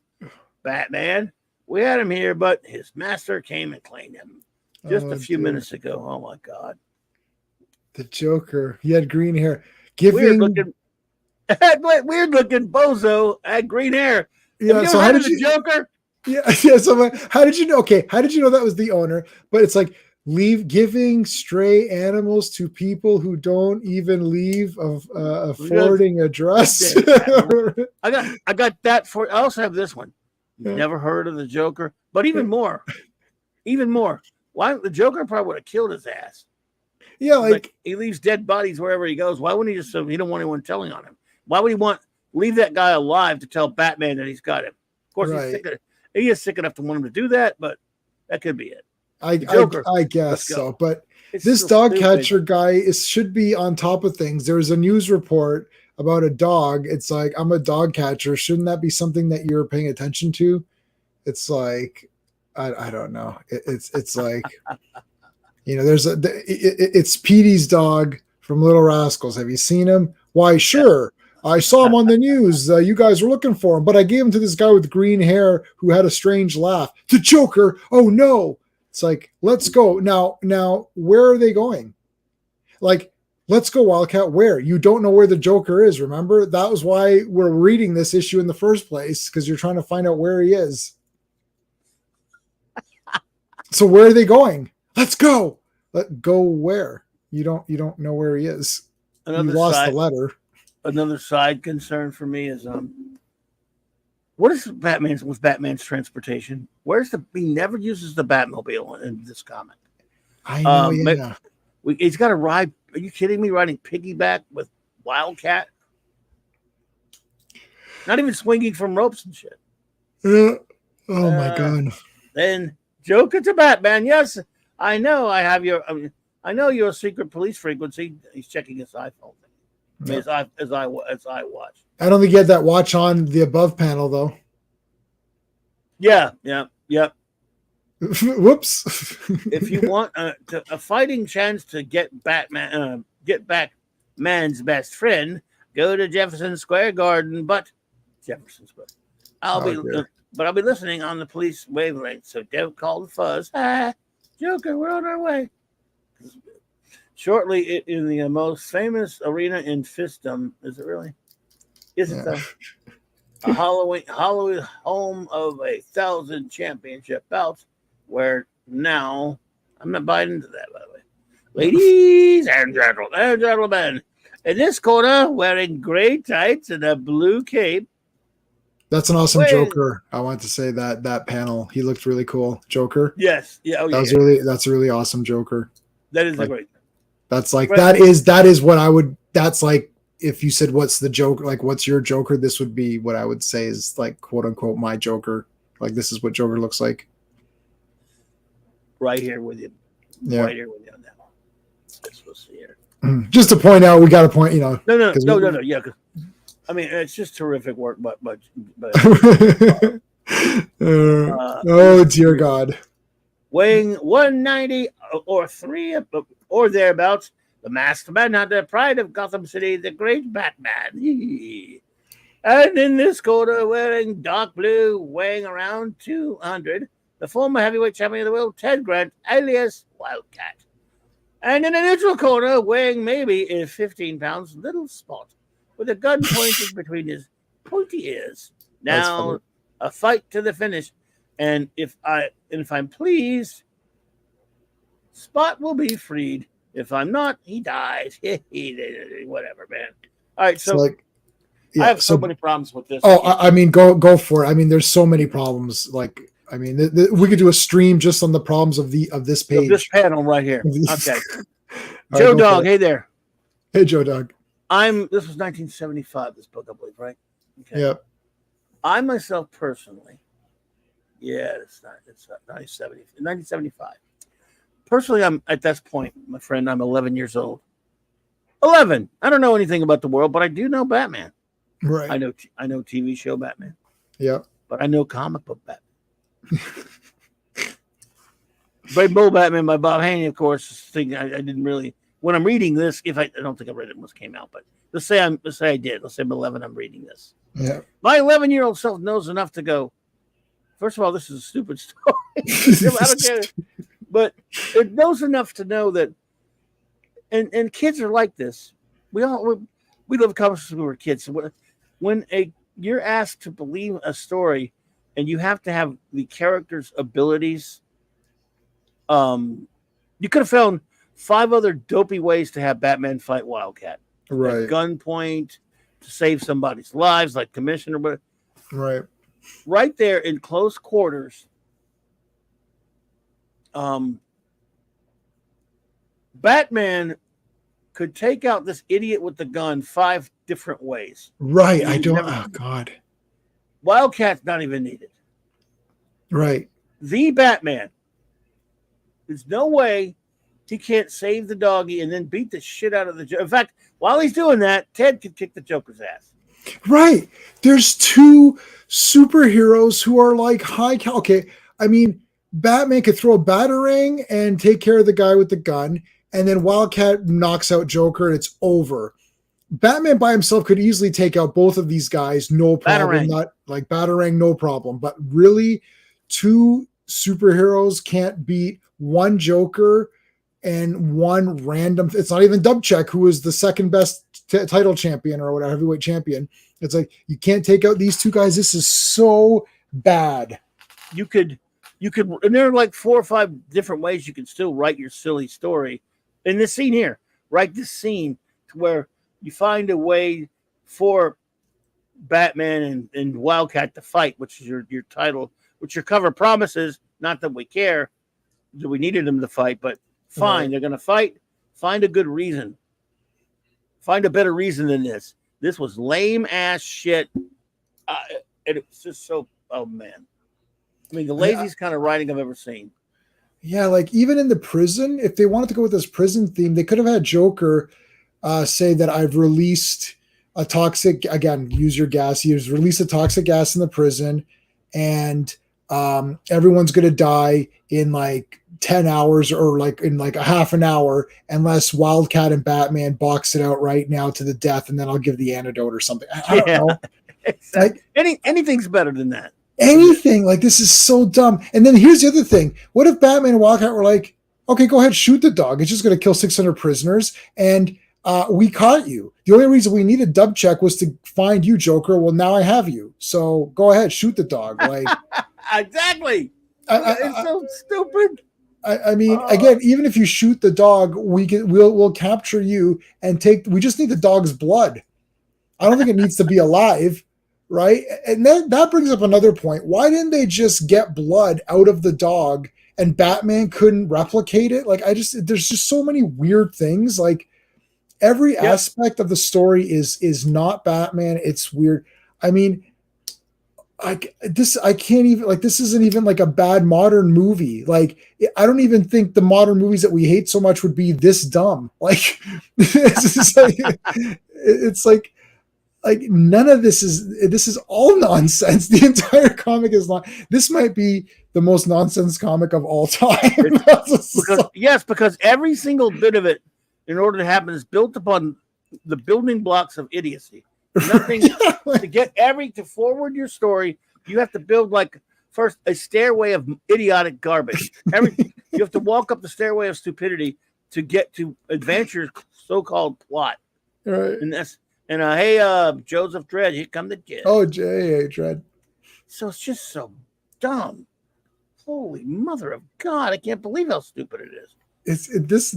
Speaker 4: Batman. We had him here, but his master came and claimed him just a few minutes ago. Oh, my God.
Speaker 5: The Joker. He had green hair.
Speaker 4: Weird looking bozo had green hair.
Speaker 5: Yeah, so how did you...
Speaker 4: Joker?
Speaker 5: Yeah, so how did you know? Okay, how did you know that was the owner? But it's like, giving stray animals to people who don't even leave a forwarding address.
Speaker 4: I got that for. I also have this one. You've never heard of the Joker, but even more. Why the Joker probably would have killed his ass.
Speaker 5: Yeah,
Speaker 4: like he leaves dead bodies wherever he goes. Why wouldn't he just? He don't want anyone telling on him. Why would he leave that guy alive to tell Batman that he's got him? Of course, he is sick enough to want him to do that, but that could be it.
Speaker 5: I guess so, but this
Speaker 4: so
Speaker 5: dog
Speaker 4: stupid.
Speaker 5: catcher guy should be on top of things. There was a news report about a dog. It's like, I'm a dog catcher. Shouldn't that be something that you're paying attention to? It's like, I don't know. It's like, it's Petey's dog from Little Rascals. Have you seen him? Why, sure. I saw him on the news. You guys were looking for him, but I gave him to this guy with green hair who had a strange laugh. The Joker. Oh no. It's like, let's go. Now, where are they going? Like, let's go, Wildcat. Where? You don't know where the Joker is, remember? That was why we're reading this issue in the first place, because you're trying to find out where he is. So where are they going? Let's go. Go where? You don't know where he is. You lost the letter.
Speaker 4: Another side concern for me is what is Batman's transportation? He never uses the Batmobile in this comic.
Speaker 5: I know, yeah.
Speaker 4: He's got to ride. Are you kidding me? Riding piggyback with Wildcat? Not even swinging from ropes and shit.
Speaker 5: Oh my God.
Speaker 4: Then Joker to Batman. Yes, I know. I know your secret police frequency. He's checking his iPhone.
Speaker 5: No.
Speaker 4: As I watch.
Speaker 5: I don't think you had that watch on the above panel though.
Speaker 4: Yeah.
Speaker 5: Whoops.
Speaker 4: If you want a fighting chance to get back man's best friend, go to Jefferson Square Garden. But Jefferson Square, I'll be listening on the police wavelength. So don't call the fuzz. Joker, we're on our way. Shortly in the most famous arena in Fisdom. Is it really? Is it though? A Halloween home of 1,000 championship bouts, where now I'm not buying into that, by the way. Ladies and gentlemen, in this corner, wearing gray tights and a blue cape.
Speaker 5: That's an awesome Joker. I want to say that panel. He looked really cool. Joker.
Speaker 4: Yes. Yeah.
Speaker 5: That's a really awesome Joker.
Speaker 4: That is a great.
Speaker 5: That's like that is what I would. That's like if you said what's the Joker, like what's your Joker, this would be what I would say is like quote unquote my Joker. Like this is what Joker looks like.
Speaker 4: Right here with you.
Speaker 5: Yeah.
Speaker 4: Right here with you on that one. Let's see here.
Speaker 5: Just to point out, we got to point. No.
Speaker 4: Yeah, I mean it's just terrific work, but
Speaker 5: oh dear God.
Speaker 4: Weighing 190 or 3 or thereabouts, the masked manhunter, pride of Gotham City, the great Batman. And in this corner, wearing dark blue, weighing around 200, the former heavyweight champion of the world, Ted Grant, alias Wildcat. And in a neutral corner, weighing maybe 15 pounds, Little Spot, with a gun pointed between his pointy ears. Now, a fight to the finish. And if I'm pleased, Spot will be freed. If I'm not, he dies. Whatever, man. All right, so I have so many problems with this.
Speaker 5: Oh, I mean, go for it. I mean, there's so many problems. Like, I mean, we could do a stream just on the problems of this page.
Speaker 4: This panel right here. Okay. Joe Dog, hey there.
Speaker 5: Hey, Joe Dog.
Speaker 4: This was 1975. This book, I believe, right? Okay.
Speaker 5: Yeah.
Speaker 4: I myself personally, it's 1975. Personally, I'm at this point, my friend. I'm 11 years old. 11. I don't know anything about the world, but I do know Batman.
Speaker 5: Right.
Speaker 4: I know TV show Batman.
Speaker 5: Yeah.
Speaker 4: But I know comic book Batman. Brave Bull Batman by Bob Haney, of course. I didn't really. When I'm reading this, I don't think I read it when it came out, but let's say I did. Let's say I'm 11. I'm reading this.
Speaker 5: Yeah.
Speaker 4: My 11-year-old self knows enough to go. First of all, this is a stupid story. I don't care, but it knows enough to know that. And kids are like this. We live comics when we were kids. So when you're asked to believe a story, and you have to have the character's abilities, you could have found 5 other dopey ways to have Batman fight Wildcat.
Speaker 5: Right.
Speaker 4: At gunpoint, to save somebody's lives, like Commissioner. But
Speaker 5: right.
Speaker 4: Right there in close quarters, Batman could take out this idiot with the gun 5 different ways.
Speaker 5: Right. Oh, God.
Speaker 4: Wildcat's not even needed.
Speaker 5: Right.
Speaker 4: The Batman. There's no way he can't save the doggy and then beat the shit out of the Joker. In fact, while he's doing that, Ted could kick the Joker's ass.
Speaker 5: Right. There's 2 superheroes who are like high cal. Okay. I mean, Batman could throw a batarang and take care of the guy with the gun, and then Wildcat knocks out Joker and it's over. Batman by himself could easily take out both of these guys, no problem. Not like Batarang, no problem. But really, 2 superheroes can't beat one Joker and one random. It's not even Dubček, who was the second best title champion or whatever, heavyweight champion. It's like, you can't take out these 2 guys. This is so bad.
Speaker 4: You could, and there are like 4 or 5 different ways you can still write your silly story. In this scene here, write this scene to where you find a way for Batman and Wildcat to fight, which is your title, which your cover promises. Not that we care that we needed them to fight, but fine, They're going to fight. Find a good reason. Find a better reason than this. This was lame ass shit. And it was just so, oh man. I mean, the laziest kind of writing I've ever seen.
Speaker 5: Yeah, like even in the prison, if they wanted to go with this prison theme, they could have had Joker say that I've released a toxic, again, use your gas. He's released a toxic gas in the prison, and everyone's going to die in like 10 hours or like in like a half an hour unless Wildcat and Batman box it out right now to the death, and then I'll give the antidote or something. I don't know.
Speaker 4: Exactly. Like, anything's better than that.
Speaker 5: Anything. Like, this is so dumb. And then here's the other thing. What if Batman and Wildcat were like, okay, go ahead, shoot the dog. It's just going to kill 600 prisoners, and we caught you. The only reason we needed Dubček was to find you, Joker. Well, now I have you. So go ahead, shoot the dog. Like,
Speaker 4: exactly. It's so stupid.
Speaker 5: I mean, again, even if you shoot the dog, we'll capture you and we just need the dog's blood. I don't think it needs to be alive, right? And that brings up another point. Why didn't they just get blood out of the dog and Batman couldn't replicate it? Like, there's just so many weird things. Like, every aspect of the story is not Batman. It's weird. I mean, I can't even, like, this isn't even like a bad modern movie. Like, I don't even think the modern movies that we hate so much would be this dumb. Like, it's like none of this is all nonsense. The entire comic is not. This might be the most nonsense comic of all time.
Speaker 4: Because every single bit of it in order to happen is built upon the building blocks of idiocy. Nothing to forward your story. You have to build like first a stairway of idiotic garbage. Everything you have to walk up the stairway of stupidity to get to advance your so-called plot.
Speaker 5: Right.
Speaker 4: And hey, Joseph Dredd, here come the Jed.
Speaker 5: Oh, J.A. Dredd.
Speaker 4: So it's just so dumb. Holy mother of God! I can't believe how stupid it is.
Speaker 5: It's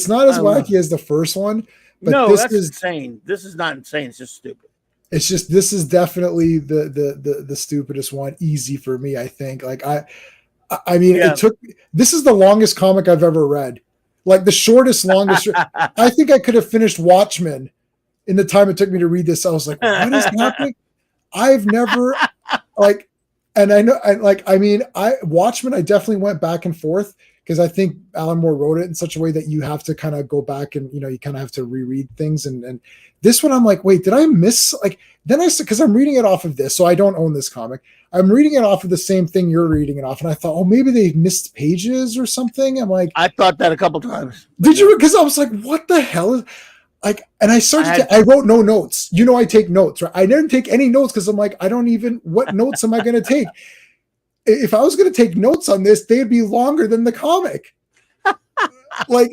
Speaker 5: not as wacky as the first one. But
Speaker 4: no,
Speaker 5: this
Speaker 4: that's
Speaker 5: is
Speaker 4: insane. This is not insane. It's just stupid.
Speaker 5: It's just this is definitely the stupidest one. Easy for me, I think. Like I mean,
Speaker 4: Yeah.
Speaker 5: This is the longest comic I've ever read. Like the longest. I think I could have finished Watchmen in the time it took me to read this. I was like, what is happening? I've never like, and I know, Watchmen, I definitely went back and forth because I think Alan Moore wrote it in such a way that you have to kind of go back and, you kind of have to reread things. And this one, I'm like, wait, did I miss? Like, then because I'm reading it off of this, so I don't own this comic. I'm reading it off of the same thing you're reading it off. And I thought, oh, maybe they missed pages or something. I'm like,
Speaker 4: I thought that a couple times.
Speaker 5: Did you? Because I was like, what the hell is like, and I wrote no notes. I take notes, right? I didn't take any notes because I'm like, what notes am I going to take? If I was going to take notes on this, they'd be longer than the comic. I'm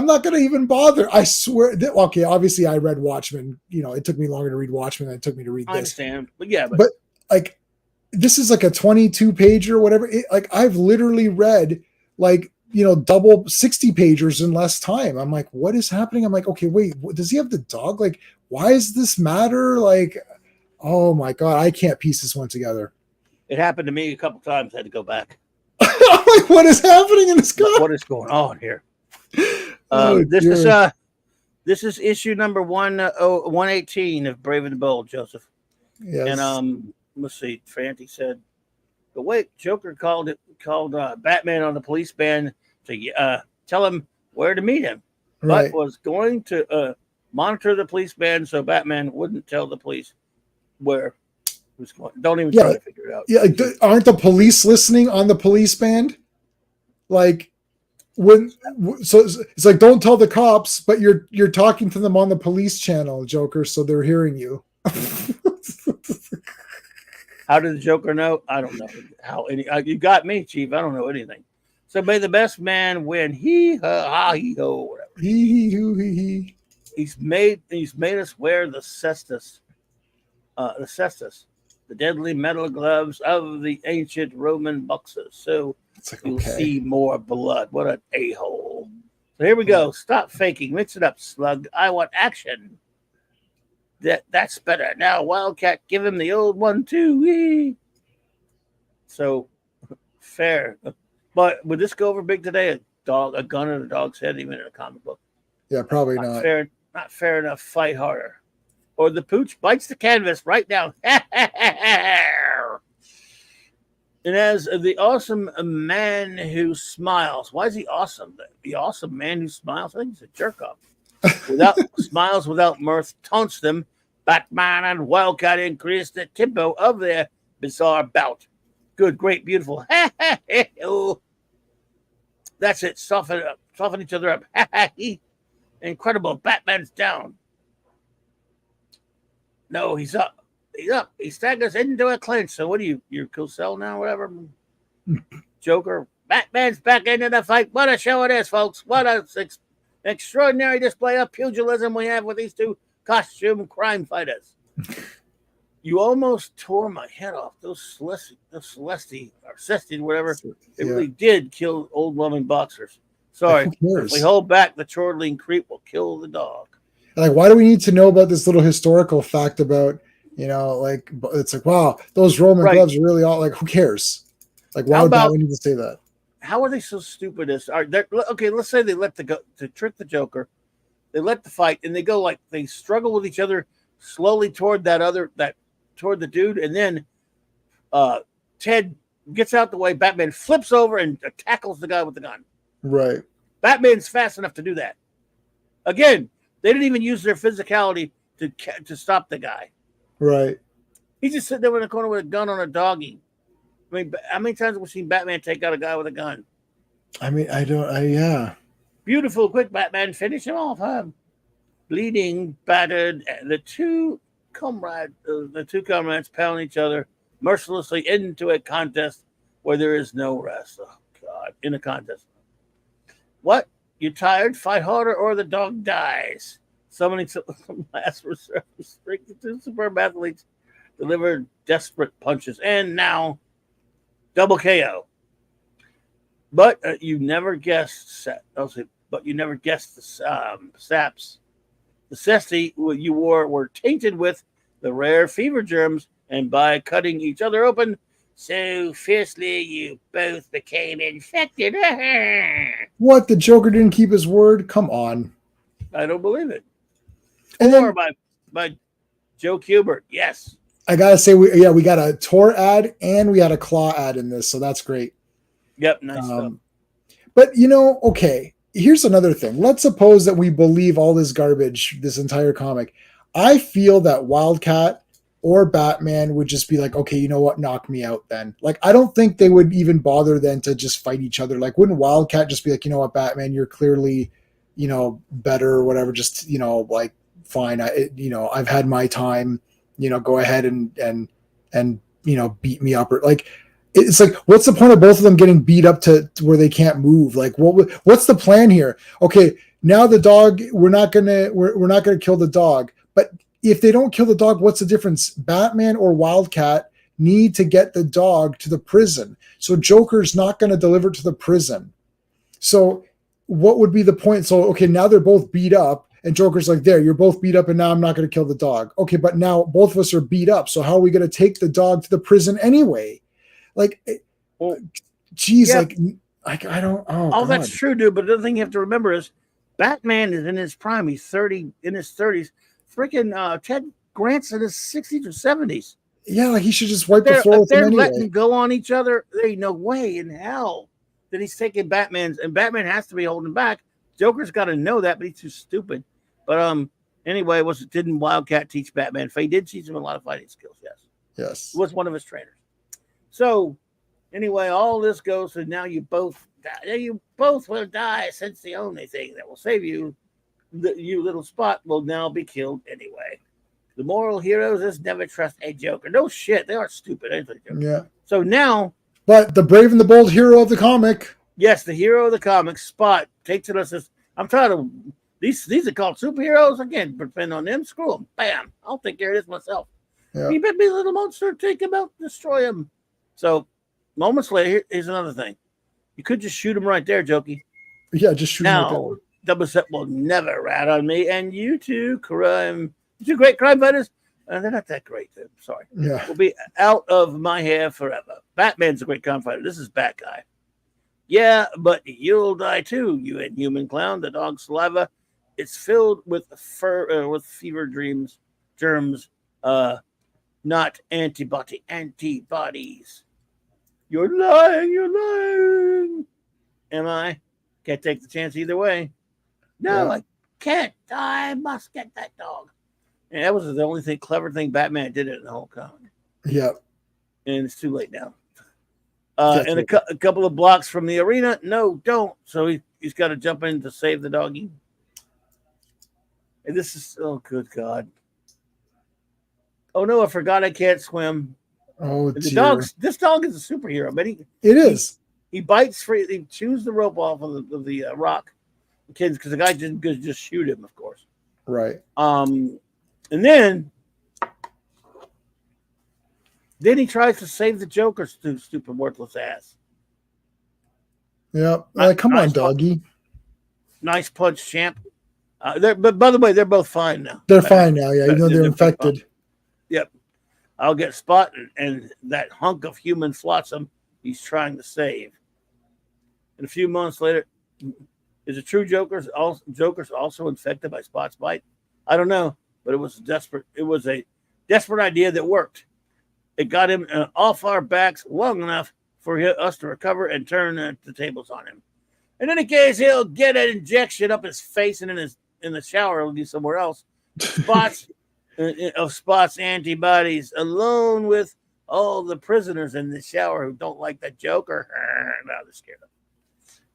Speaker 5: not going to even bother. I swear that, okay, obviously I read Watchmen. It took me longer to read Watchmen than it took me to read this.
Speaker 4: I understand. But yeah,
Speaker 5: but like, this is like a 22 page or whatever. I've literally read double 60 pagers in less time. I'm like, what is happening? I'm like, okay, wait, does he have the dog? Like, why does this matter? Like, oh my God, I can't piece this one together.
Speaker 4: It happened to me a couple times. I had to go back.
Speaker 5: Like, what is happening in this comic?
Speaker 4: What is going on here? This is issue number 118 of Brave and the Bold, Joseph.
Speaker 5: Yes.
Speaker 4: And let's see. Franti said, but wait, Joker called Batman on the police band to tell him where to meet him,
Speaker 5: right.
Speaker 4: but was going to monitor the police band so Batman wouldn't tell the police where he was going. Don't even try to figure it out.
Speaker 5: Yeah, aren't the police listening on the police band? Like, so it's like, don't tell the cops, but you're talking to them on the police channel, Joker, so they're hearing you.
Speaker 4: How did the Joker know? I don't know. You got me, Chief. I don't know anything. So may the best man win. He ha he ho, whatever.
Speaker 5: He.
Speaker 4: He's made us wear the cestus, the deadly metal gloves of the ancient Roman boxers. So you'll see more blood. What an a-hole. So here we go. Stop faking. Mix it up, slug. I want action. That's better. Now, Wildcat, give him the old 1-2. So fair. But would this go over big today? A gun in a dog's head, even in a comic book?
Speaker 5: Yeah, probably not.
Speaker 4: Not fair enough. Fight harder. Or the pooch bites the canvas right down. And as the awesome man who smiles. Why is he awesome? The awesome man who smiles? I think he's a jerk off. Smiles without mirth, taunts them. Batman and Wildcat increase the tempo of their bizarre bout. Good, great, beautiful. That's it. Soften each other up. Incredible. Batman's down. No, he's up. He's up. He staggers into a clinch. So what are you're Cosell now, whatever? Joker. Batman's back into the fight. What a show it is, folks. What a extraordinary display of pugilism we have with these two costume crime fighters. You almost tore my head off. Those Celesti, whatever, it really did kill old loving boxers. Sorry. If we hold back, the chortling creep will kill the dog.
Speaker 5: Like, why do we need to know about this little historical fact about, it's like, wow, those Roman gloves are really all, like, who cares? Like, why would we need to say that?
Speaker 4: How are they so stupid? Okay, let's say they to trick the Joker. They let the fight, and they go they struggle with each other slowly toward toward the dude, and then Ted gets out the way. Batman flips over and tackles the guy with the gun.
Speaker 5: Right.
Speaker 4: Batman's fast enough to do that. Again, they didn't even use their physicality to stop the guy.
Speaker 5: Right.
Speaker 4: He's just sitting there in the corner with a gun on a doggy. I mean, how many times have we seen Batman take out a guy with a gun?
Speaker 5: I mean, yeah.
Speaker 4: Beautiful, quick Batman, finish him off, huh? Bleeding, battered, the two comrades pound each other mercilessly into a contest where there is no rest. Oh God! In a contest, what? You tired? Fight harder, or the dog dies. Summoning some last reserve, two superb athletes deliver desperate punches, and now double KO. But you never guessed. But you never guessed the saps. The cesti you wore were tainted with the rare fever germs, and by cutting each other open so fiercely, you both became infected.
Speaker 5: What? The Joker didn't keep his word? Come on.
Speaker 4: I don't believe it.
Speaker 5: And
Speaker 4: Or
Speaker 5: then
Speaker 4: by Joe Kubert. Yes.
Speaker 5: I gotta say, we got a Tor ad and we had a Claw ad in this, so that's great.
Speaker 4: Yep, nice stuff.
Speaker 5: But okay. Here's another thing. Let's suppose that we believe all this garbage, this entire comic. I feel that Wildcat or Batman would just be like, okay, you know what? Knock me out then. Like, I don't think they would even bother then to just fight each other. Like, wouldn't Wildcat just be like, you know what, Batman, you're clearly, better or whatever. Just, like, fine. I've had my time, go ahead and beat me up, or like, it's like, what's the point of both of them getting beat up to where they can't move? Like, what's the plan here? Okay, now the dog, we're not gonna kill the dog. But if they don't kill the dog, what's the difference? Batman or Wildcat need to get the dog to the prison. So Joker's not going to deliver it to the prison. So what would be the point? So, okay, now they're both beat up and Joker's like, there, you're both beat up and now I'm not going to kill the dog. Okay, but now both of us are beat up. So how are we going to take the dog to the prison anyway? Like, geez,
Speaker 4: Yeah.
Speaker 5: like I don't. Oh,
Speaker 4: all
Speaker 5: God.
Speaker 4: that's true, dude. But the other thing you have to remember is Batman is in his prime. He's 30, in his 30s. Freaking Ted Grant's in his 60s or 70s.
Speaker 5: Yeah, like he should just wipe the floor
Speaker 4: If
Speaker 5: with them
Speaker 4: they're
Speaker 5: anyway.
Speaker 4: letting go on each other, there ain't no way in hell that he's taking Batman's, and Batman has to be holding back. Joker's got to know that, but he's too stupid. But anyway, didn't Wildcat teach Batman? He did teach him a lot of fighting skills. Yes, was one of his trainers. So anyway, all this goes, and now you both die. You both will die, since the only thing that will save you, you little Spot, will now be killed anyway. The moral heroes is never trust a Joker. No shit, they are stupid. Ain't they, Joker? Yeah. So now,
Speaker 5: but the brave and the bold hero of the comic.
Speaker 4: Yes, the hero of the comic, Spot, takes it as I'm tired of these are called superheroes. Again, depend on them. Screw them. Bam. I'll take care of this myself. Yeah. You bet me, little monster, take him out, destroy him. So moments later, here's another thing. You could just shoot him right there, Jokey.
Speaker 5: Yeah, just shoot him right there.
Speaker 4: Double Set will never rat on me, and you two great crime fighters. They're not that great. Sorry.
Speaker 5: Yeah.
Speaker 4: Will be out of my hair forever. Batman's a great crime fighter. This is Bat Guy. Yeah, but you'll die too, you inhuman clown. The dog's saliva, it's filled with with fever germs, not antibodies. You're lying. Am I? Can't take the chance either way. No, yeah. I can't. I must get that dog. And that was the only clever thing Batman did in the whole comic.
Speaker 5: Yeah.
Speaker 4: And it's too late now. And a couple of blocks from the arena. No, don't. So he's got to jump in to save the doggy. And this is, oh, good God. Oh, no, I forgot I can't swim.
Speaker 5: Oh,
Speaker 4: this dog is a superhero, but it
Speaker 5: is.
Speaker 4: He bites free. He chews the rope off of the rock, because the guy didn't just shoot him, of course.
Speaker 5: Right.
Speaker 4: And then he tries to save the Joker's stupid, worthless ass.
Speaker 5: Yeah. Come on, doggy.
Speaker 4: Nice punch, champ. But by the way, they're both fine now.
Speaker 5: They're fine now, yeah. Even though they're infected.
Speaker 4: Yep. I'll get Spot and that hunk of human flotsam he's trying to save. And a few months later, is it true Joker's also infected by Spot's bite? I don't know, but it was a desperate idea that worked. It got him off our backs long enough for us to recover and turn the tables on him. In any case, he'll get an injection up his face, and in the shower he'll be somewhere else. Spot's antibodies, alone with all the prisoners in the shower who don't like the Joker. Now they're scared of him.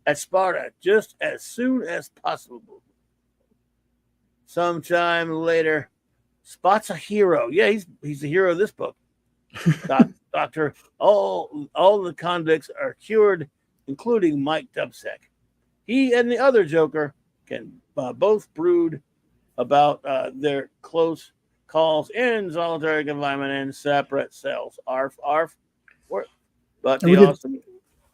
Speaker 4: at Sparta just as soon as possible. Sometime later, Spot's a hero. Yeah, he's the hero of this book. Doctor, all the convicts are cured, including Mike Dubsek. He and the other Joker can both brood about their close calls in solitary confinement in separate cells. Arf. But the awesome.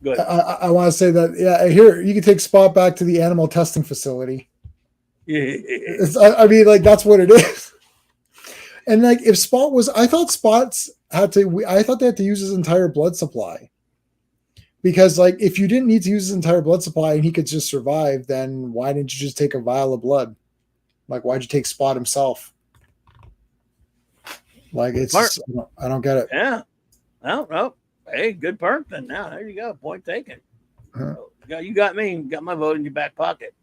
Speaker 4: Good.
Speaker 5: I want to say that, yeah, here, you can take Spot back to the animal testing facility.
Speaker 4: Yeah.
Speaker 5: I mean, like, that's what it is. And like, if Spot was, I thought they had to use his entire blood supply. Because like, if you didn't need to use his entire blood supply and he could just survive, then why didn't you just take a vial of blood? Like, why'd you take Spot himself? Like, it's just, I don't get it.
Speaker 4: Yeah. Well, hey, good perk then. Now, there you go. Point taken. You got me. You got my vote in your back pocket.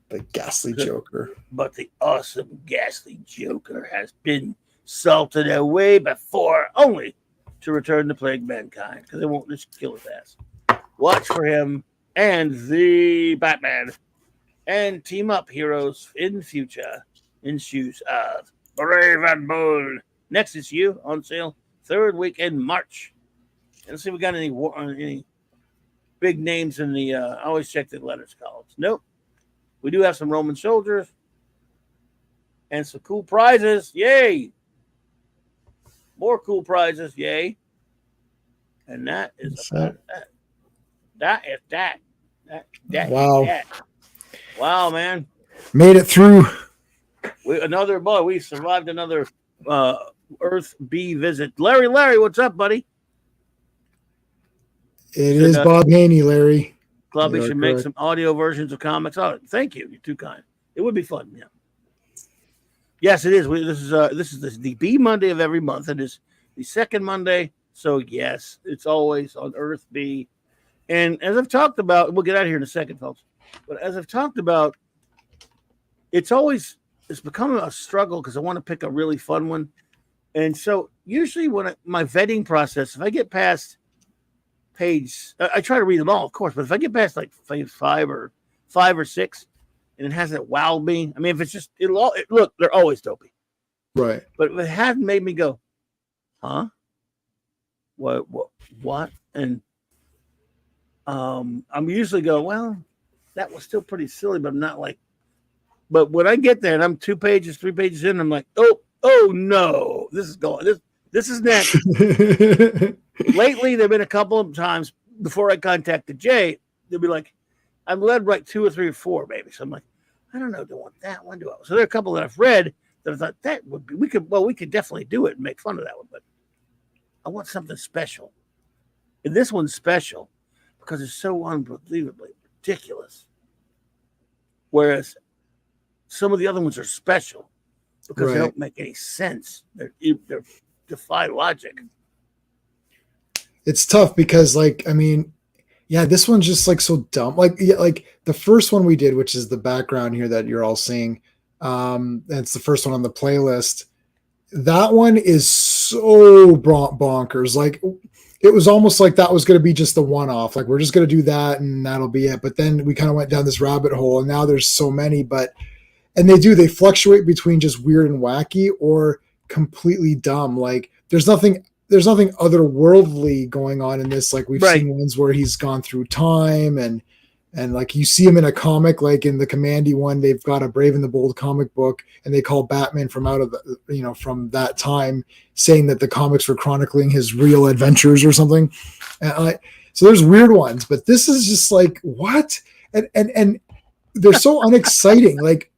Speaker 5: The ghastly Joker.
Speaker 4: But the awesome ghastly Joker has been salted away before, only to return to plague mankind, because they won't just kill his ass. Watch for him and the Batman and team up heroes in future in shoes of brave and bold. Next issue on sale 3rd week in March. And let's see if we got any big names in the I always check the letters columns. Nope. We do have some Roman soldiers and some cool prizes. Yay. More cool prizes. Yay. And that is about that. That is that.
Speaker 5: Wow.
Speaker 4: Is that. Wow, man.
Speaker 5: Made it through.
Speaker 4: We survived another Earth B visit. Larry, what's up, buddy?
Speaker 5: It is Bob Haney, Larry.
Speaker 4: Clobby should make some audio versions of comics. Oh, thank you. You're too kind. It would be fun. Yeah. Yes, it is. This is the B Monday of every month. It is the second Monday. So yes, it's always on Earth B. And as I've talked about, we'll get out of here in a second, folks. But as I've talked about, it's become a struggle because I want to pick a really fun one. And so usually my vetting process, if I get past page, I try to read them all, of course, but if I get past like five or six and it hasn't wowed me, I mean, if it's just, look, they're always dopey.
Speaker 5: Right.
Speaker 4: But if it hadn't made me go, huh? What? And I'm usually go, well, that was still pretty silly, but I'm not like, but when I get there and I'm 2 pages, 3 pages in, I'm like, oh no, this is going, this is next. Lately, there've been a couple of times before I contacted Jay, they'll be like, I'm led right 2 or 3 or 4, maybe. So I'm like, I don't know, do I want that one? So there are a couple that I've read that I thought that would be, we could definitely do it and make fun of that one, but I want something special. And this one's special because it's so unbelievably ridiculous. Whereas some of the other ones are special because they don't make any sense. They defy logic.
Speaker 5: It's tough because, like, I mean, yeah, this one's just like so dumb. Like the first one we did, which is the background here that you're all seeing. It's the first one on the playlist. That one is so bonkers. Like, it was almost like that was going to be just the one-off. Like, we're just going to do that and that'll be it. But then we kind of went down this rabbit hole, and now there's so many. And they fluctuate between just weird and wacky or completely dumb. Like, there's nothing otherworldly going on in this. Like, we've seen ones where he's gone through time and like you see him in a comic, like in the Commandy one, they've got a Brave and the Bold comic book and they call Batman from out of the, from that time, saying that the comics were chronicling his real adventures or something. So there's weird ones, but this is just like, what? And they're so unexciting. Like,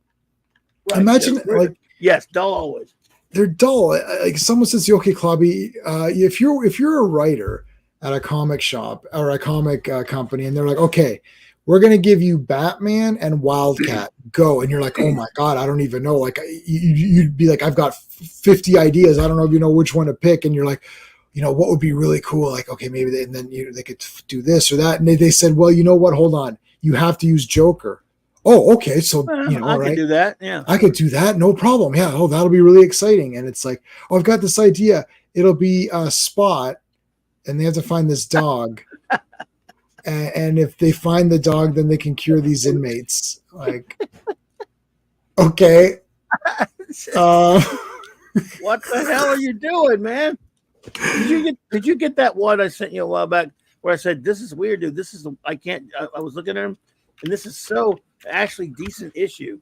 Speaker 5: imagine like,
Speaker 4: yes, dull always.
Speaker 5: They're dull. Like, someone says, okay, Clobby, if you're a writer at a comic shop or a comic company, and they're like, okay, we're going to give you Batman and Wildcat, go. And you're like, oh my God, I don't even know. Like, you'd be like, I've got 50 ideas. I don't know if you know which one to pick. And you're like, what would be really cool? Like, okay, maybe they could do this or that. And they said, well, you know what? Hold on. You have to use Joker. Oh, okay. So,
Speaker 4: I could do that. Yeah.
Speaker 5: I could do that. No problem. Yeah. Oh, that'll be really exciting. And it's like, oh, I've got this idea. It'll be a Spot and they have to find this dog. and if they find the dog, then they can cure these inmates. Like, okay.
Speaker 4: What the hell are you doing, man? Did you get that one I sent you a while back where I said, this is weird, dude. This is I was looking at him, and this is so actually decent issue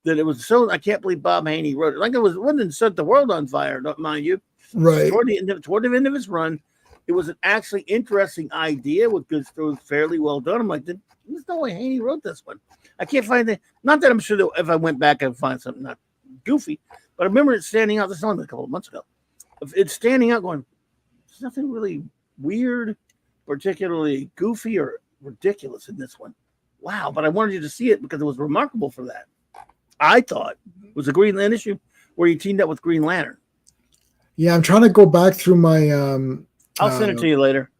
Speaker 4: that it was so, I can't believe Bob Haney wrote it. Like it wasn't set the world on fire, don't mind you.
Speaker 5: Right.
Speaker 4: Toward the end of his run, it was an actually interesting idea with good story, fairly well done. I'm like, there's no way Haney wrote this one. I can't find it. Not that I'm sure that if I went back, I'd find something not goofy, but I remember it standing out. This is only a couple of months ago. It's standing out going, there's nothing really weird, particularly goofy or ridiculous in this one. Wow. But I wanted you to see it because it was remarkable for that. I thought it was a Green Lantern issue where he teamed up with Green Lantern.
Speaker 5: Yeah, I'm trying to go back through my.
Speaker 4: I'll send it to you later.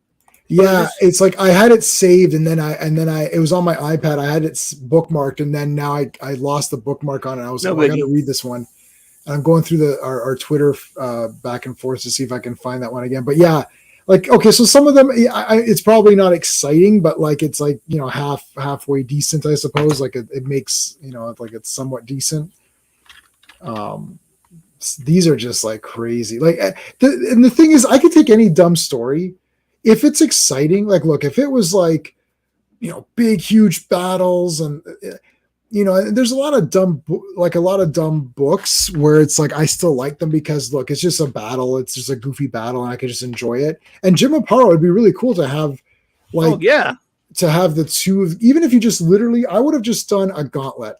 Speaker 5: Yeah, it's like I had it saved, and then I it was on my iPad. I had it bookmarked, and then now I lost the bookmark on it. I was like, I got to read this one. And I'm going through our Twitter back and forth to see if I can find that one again. But yeah, like okay, so some of them it's probably not exciting, but like it's like halfway decent, I suppose. Like it makes like it's somewhat decent. These are just like crazy. Like and the thing is, I could take any dumb story if it's exciting. Like, look, if it was like big huge battles and there's a lot of dumb books where it's like I still like them because look, it's just a battle, it's just a goofy battle, and I can just enjoy it. And Jim Aparo would be really cool to have, like, to have the two of, even if you just literally, I would have just done a gauntlet.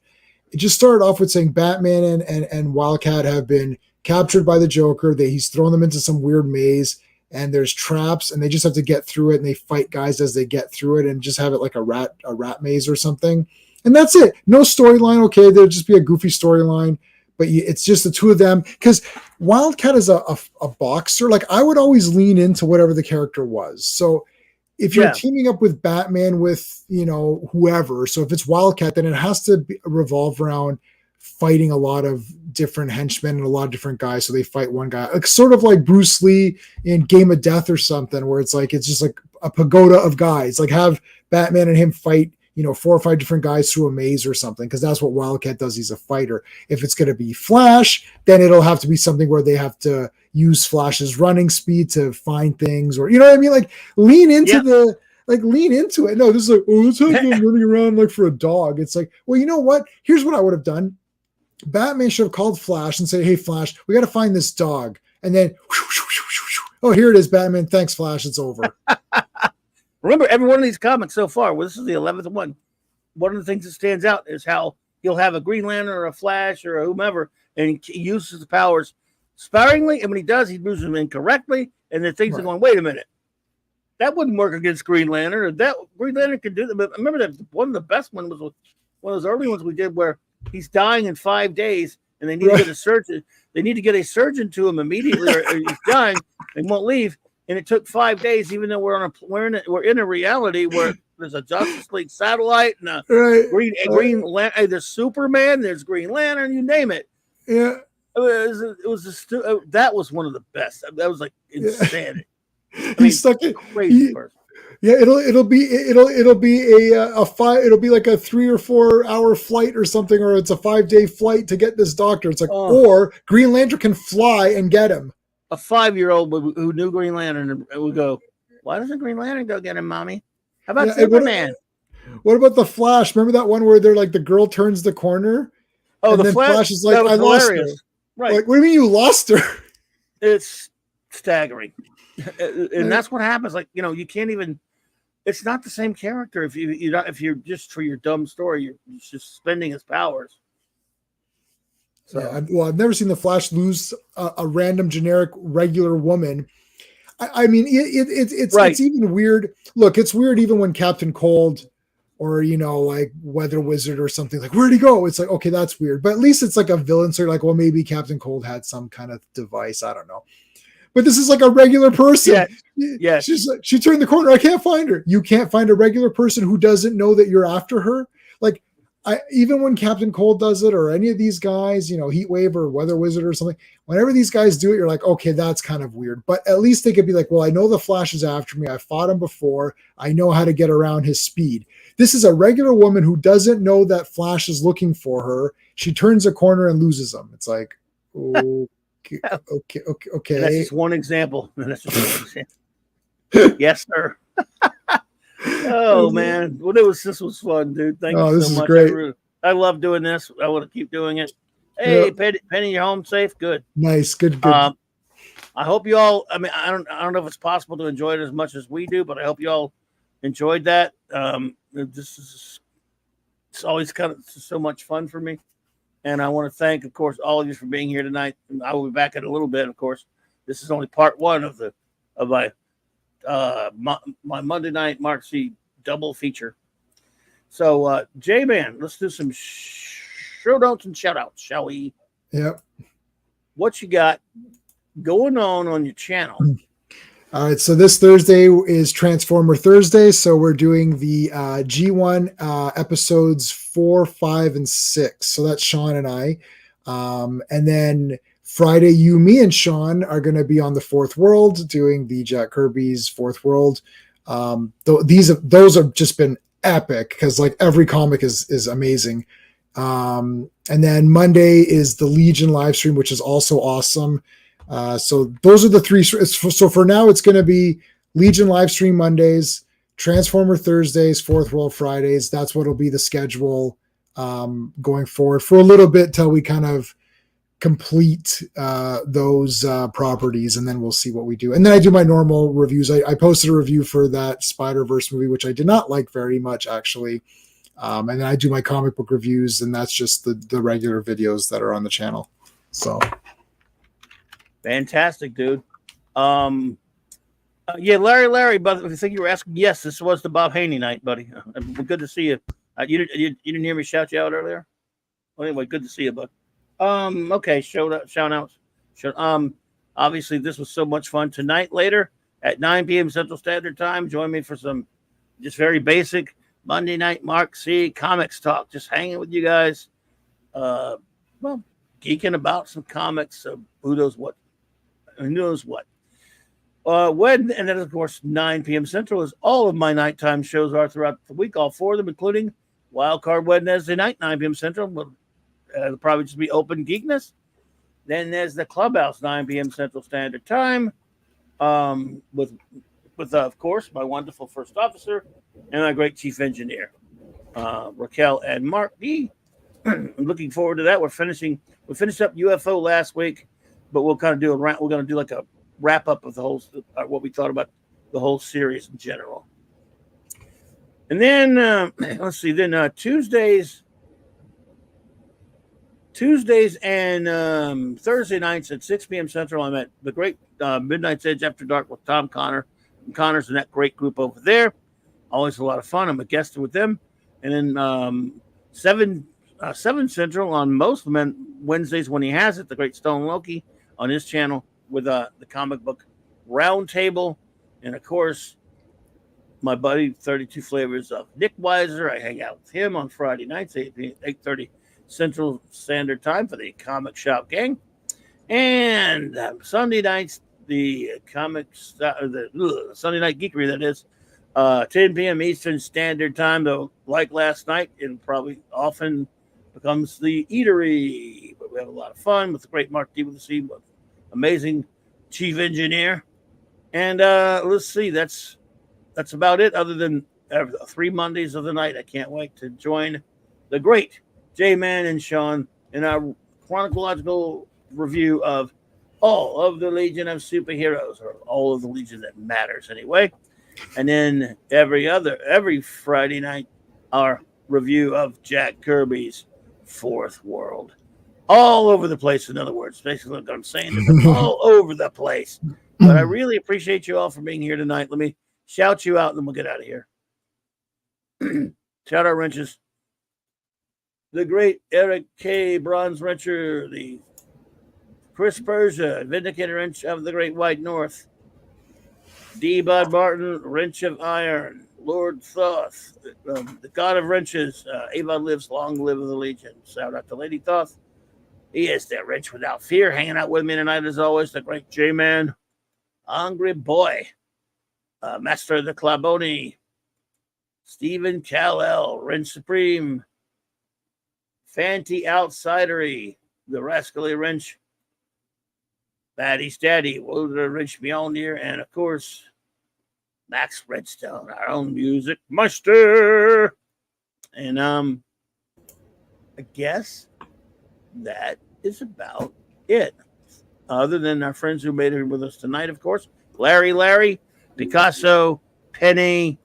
Speaker 5: It just started off with saying Batman and Wildcat have been captured by the Joker. He's thrown them into some weird maze, and there's traps, and they just have to get through it, and they fight guys as they get through it, and just have it like a rat maze or something. And that's it. No storyline. Okay, there'll just be a goofy storyline, but it's just the two of them. Because Wildcat is a boxer. Like I would always lean into whatever the character was. So if you're teaming up with Batman with, whoever, so if it's Wildcat, then it has to revolve around fighting a lot of different henchmen and a lot of different guys. So they fight one guy, like sort of like Bruce Lee in Game of Death or something, where it's just like a pagoda of guys, like have Batman and him fight, 4 or 5 different guys through a maze or something. Because that's what Wildcat does. He's a fighter. If it's going to be Flash, then it'll have to be something where they have to use Flash's running speed to find things, or, what I mean? Like lean into lean into it. No, this is like, let's have him running around like for a dog. It's like, well, you know what? Here's what I would have done. Batman should have called Flash and said, hey, Flash, we got to find this dog. And then, oh, here it is, Batman. Thanks, Flash. It's over.
Speaker 4: Remember, every one of these comics so far, well, this is the 11th one. One of the things that stands out is how he'll have a Green Lantern or a Flash or whomever, and he uses the powers sparingly. And when he does, he uses them incorrectly. And then things are going, wait a minute. That wouldn't work against Green Lantern. Or that Green Lantern could do that. But remember that one of the best ones was one of those early ones we did where he's dying in 5 days, and they need to get a surgeon. They need to get a surgeon to him immediately, or he's dying and won't leave. And it took 5 days, even though we're in a reality where there's a Justice League satellite and a Green Lantern. There's Superman, there's Green Lantern, you name it.
Speaker 5: Yeah,
Speaker 4: that was one of the best. That was like insanity.
Speaker 5: He's stuck in
Speaker 4: crazy person.
Speaker 5: Yeah, it'll be like a 3 or 4 hour flight or something, or it's a 5-day flight to get this doctor. It's like, or Green Lantern can fly and get him.
Speaker 4: A 5-year-old who knew Green Lantern would go, why doesn't Green Lantern go get him, mommy? How about Superman?
Speaker 5: What about the Flash? Remember that one where they're like the girl turns the corner?
Speaker 4: Oh,
Speaker 5: and
Speaker 4: the
Speaker 5: then Flash is like, I lost her.
Speaker 4: Right.
Speaker 5: Like, what do you mean you lost her?
Speaker 4: It's staggering. And that's what happens. Like, you can't even, it's not the same character if you're just for your dumb story, you're just spending his powers. So
Speaker 5: I've never seen the Flash lose a random generic regular woman. I mean, it's even weird. Look, it's weird even when Captain Cold or like Weather Wizard or something, like, where'd he go? It's like, okay, that's weird, but at least it's like a villain. So you're like, well, maybe Captain Cold had some kind of device. I don't know. But this is like a regular person.
Speaker 4: Yeah.
Speaker 5: She turned the corner. I can't find her. You can't find a regular person who doesn't know that you're after her. Like, even when Captain Cold does it, or any of these guys, Heat Wave or Weather Wizard or something, whenever these guys do it, you're like, okay, that's kind of weird. But at least they could be like, well, I know the Flash is after me. I fought him before. I know how to get around his speed. This is a regular woman who doesn't know that Flash is looking for her. She turns a corner and loses him. It's like, okay.
Speaker 4: And that's just one example. Yes, sir. Oh man, well, this was fun, dude. Thank you so much. Great. I love doing this. I want to keep doing it. Hey, Penny, you're home safe. Good.
Speaker 5: Nice. Good.
Speaker 4: I hope you all. I mean, I don't know if it's possible to enjoy it as much as we do, but I hope you all enjoyed that. It's always kind of so much fun for me, and I want to thank, of course, all of you for being here tonight. I will be back in a little bit. Of course, this is only part one of my Monday night Mark C double feature. So J-Man, let's do some show notes and shout outs, shall we?
Speaker 5: Yep.
Speaker 4: What you got going on your channel?
Speaker 5: All right, so this Thursday is Transformer Thursday, so we're doing the G1 episodes 4, 5, and 6. So that's Sean and I, and then Friday, me, and Sean are going to be on the Fourth World doing the Jack Kirby's Fourth World. Those have just been epic because like every comic is amazing. And then Monday is the Legion live stream, which is also awesome. So those are the three. So for now, it's going to be Legion live stream Mondays, Transformer Thursdays, Fourth World Fridays. That's what'll be the schedule going forward for a little bit till we kind of complete those properties, and then we'll see what we do. And then I do my normal reviews. I posted a review for that Spider-Verse movie, which I did not like very much, actually. And then I do my comic book reviews, and that's just the regular videos that are on the channel. So
Speaker 4: fantastic, dude. Yeah, Larry, but I think you were asking. Yes, this was the Bob Haney night, buddy. Good to see you. You didn't hear me shout you out earlier? Well, anyway, good to see you, bud. Okay, shout outs. Obviously this was so much fun. Tonight later at 9 p.m. Central Standard Time, join me for some just very basic Monday night Mark C comics talk, just hanging with you guys. Well, geeking about some comics, who knows what. And then of course 9 p.m. Central is all of my nighttime shows are throughout the week, all four of them, including Wildcard Wednesday night, 9 p.m. Central. It'll probably just be Open Geekness. Then there's the Clubhouse, 9 p.m. Central Standard Time, with of course my wonderful first officer and my great chief engineer, Raquel and Mark D. I'm looking forward to that. We finished up UFO last week, but we'll kind of we're going to do like a wrap up of the whole what we thought about the whole series in general. And then let's see. Then Tuesdays and Thursday nights at 6 p.m. Central, I'm at the great Midnight's Edge After Dark with Tom Connors and that great group over there. Always a lot of fun. I'm a guest with them. And then 7 Central on most Wednesdays when he has it, the great Stone Loki on his channel with the comic book roundtable. And of course, my buddy 32 Flavors of Nick Weiser. I hang out with him on Friday nights, 8:30 Central Standard Time for the Comic Shop Gang. And Sunday nights, the Sunday Night Geekery, that is, 10 p.m. Eastern Standard Time, though, like last night, it probably often becomes the Eatery. But we have a lot of fun with the great Mark D with the C, amazing chief engineer. And let's see, that's about it, other than 3 Mondays of the night. I can't wait to join the great J-Man and Sean in our chronological review of all of the Legion of Superheroes, or all of the Legion that matters anyway. And then every Friday night, our review of Jack Kirby's Fourth World. All over the place, in other words. Basically what I'm saying is all over the place. But I really appreciate you all for being here tonight. Let me shout you out and then we'll get out of here. Shout out wrenches. The great Eric K. Bronze Wrencher, the Chris Persia, Vindicator Wrench of the Great White North, D. Bud Martin, Wrench of Iron, Lord Thoth, the god of wrenches. Avon lives, long live the Legion. Shout out to Lady Thoth. He is the wrench without fear. Hanging out with me tonight, as always, the great J-Man. Hungry Boy. Master of the Claboni. Stephen Kal-El. Wrench Supreme. Fanty Outsidery. The Rascally Wrench. Batty Daddy. Woodler Wrench Beyond here. And, of course, Max Redstone, our own music master. And I guess that is about it. Other than our friends who made it with us tonight, of course. Larry, Picasso, Penny.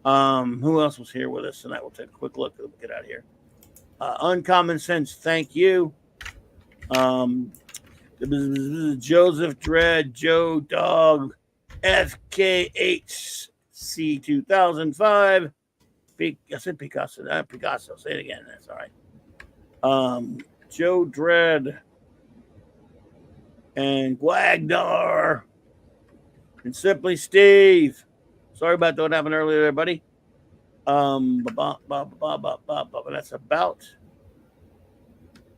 Speaker 4: Who else was here with us tonight? We'll take a quick look. We'll get out of here. Uncommon Sense, thank you. Joseph Dredd, Joe Dog, FKHC 2005. I said Picasso. Not Picasso. Say it again. That's all right. Joe Dredd and Guagdar and Simply Steve. Sorry about what happened earlier there, buddy. That's about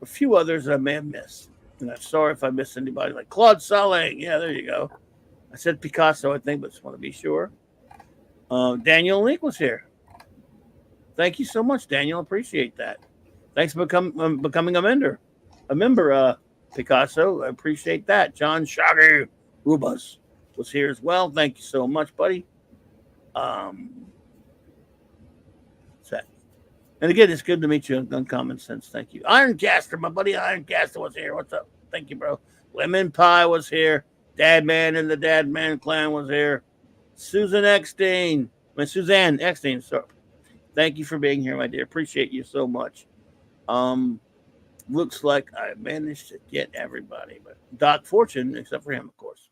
Speaker 4: a few others I may have missed. And I'm sorry if I missed anybody, like Claude Saling. Yeah, there you go. I said Picasso, I think, but just want to be sure. Daniel Link was here. Thank you so much, Daniel. Appreciate that. Thanks for becoming a member, Picasso. I appreciate that. John Shaggy Rubas was here as well. Thank you so much, buddy. And again, it's good to meet you on Common Sense. Thank you. Ironcaster, my buddy Ironcaster was here. What's up? Thank you, bro. Lemon Pie was here. Dadman and the Dadman clan was here. Suzanne Eckstein. So thank you for being here, my dear. Appreciate you so much. Looks like I managed to get everybody, but Doc Fortune, except for him, of course.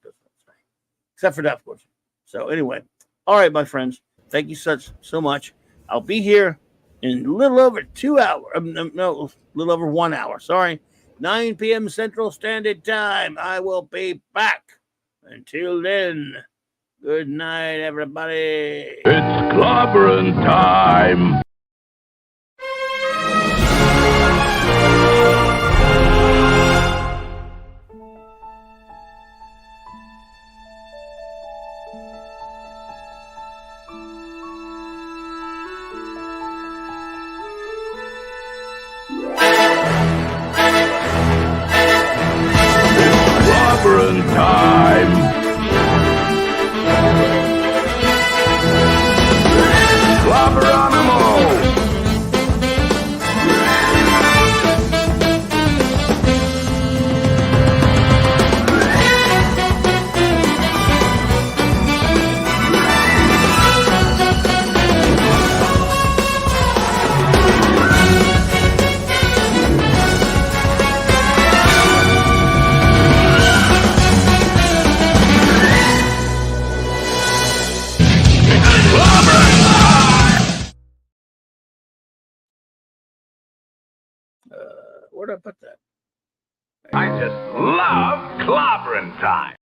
Speaker 4: Except for Doc Fortune. So anyway, all right, my friends. Thank you so much. I'll be here in a little over 2 hours. A little over 1 hour. Sorry. 9 p.m. Central Standard Time. I will be back. Until then, good night, everybody.
Speaker 1: It's clobbering time. Clobbering time. Clobber animal.
Speaker 4: Where'd I put that?
Speaker 1: I just love clobbering time.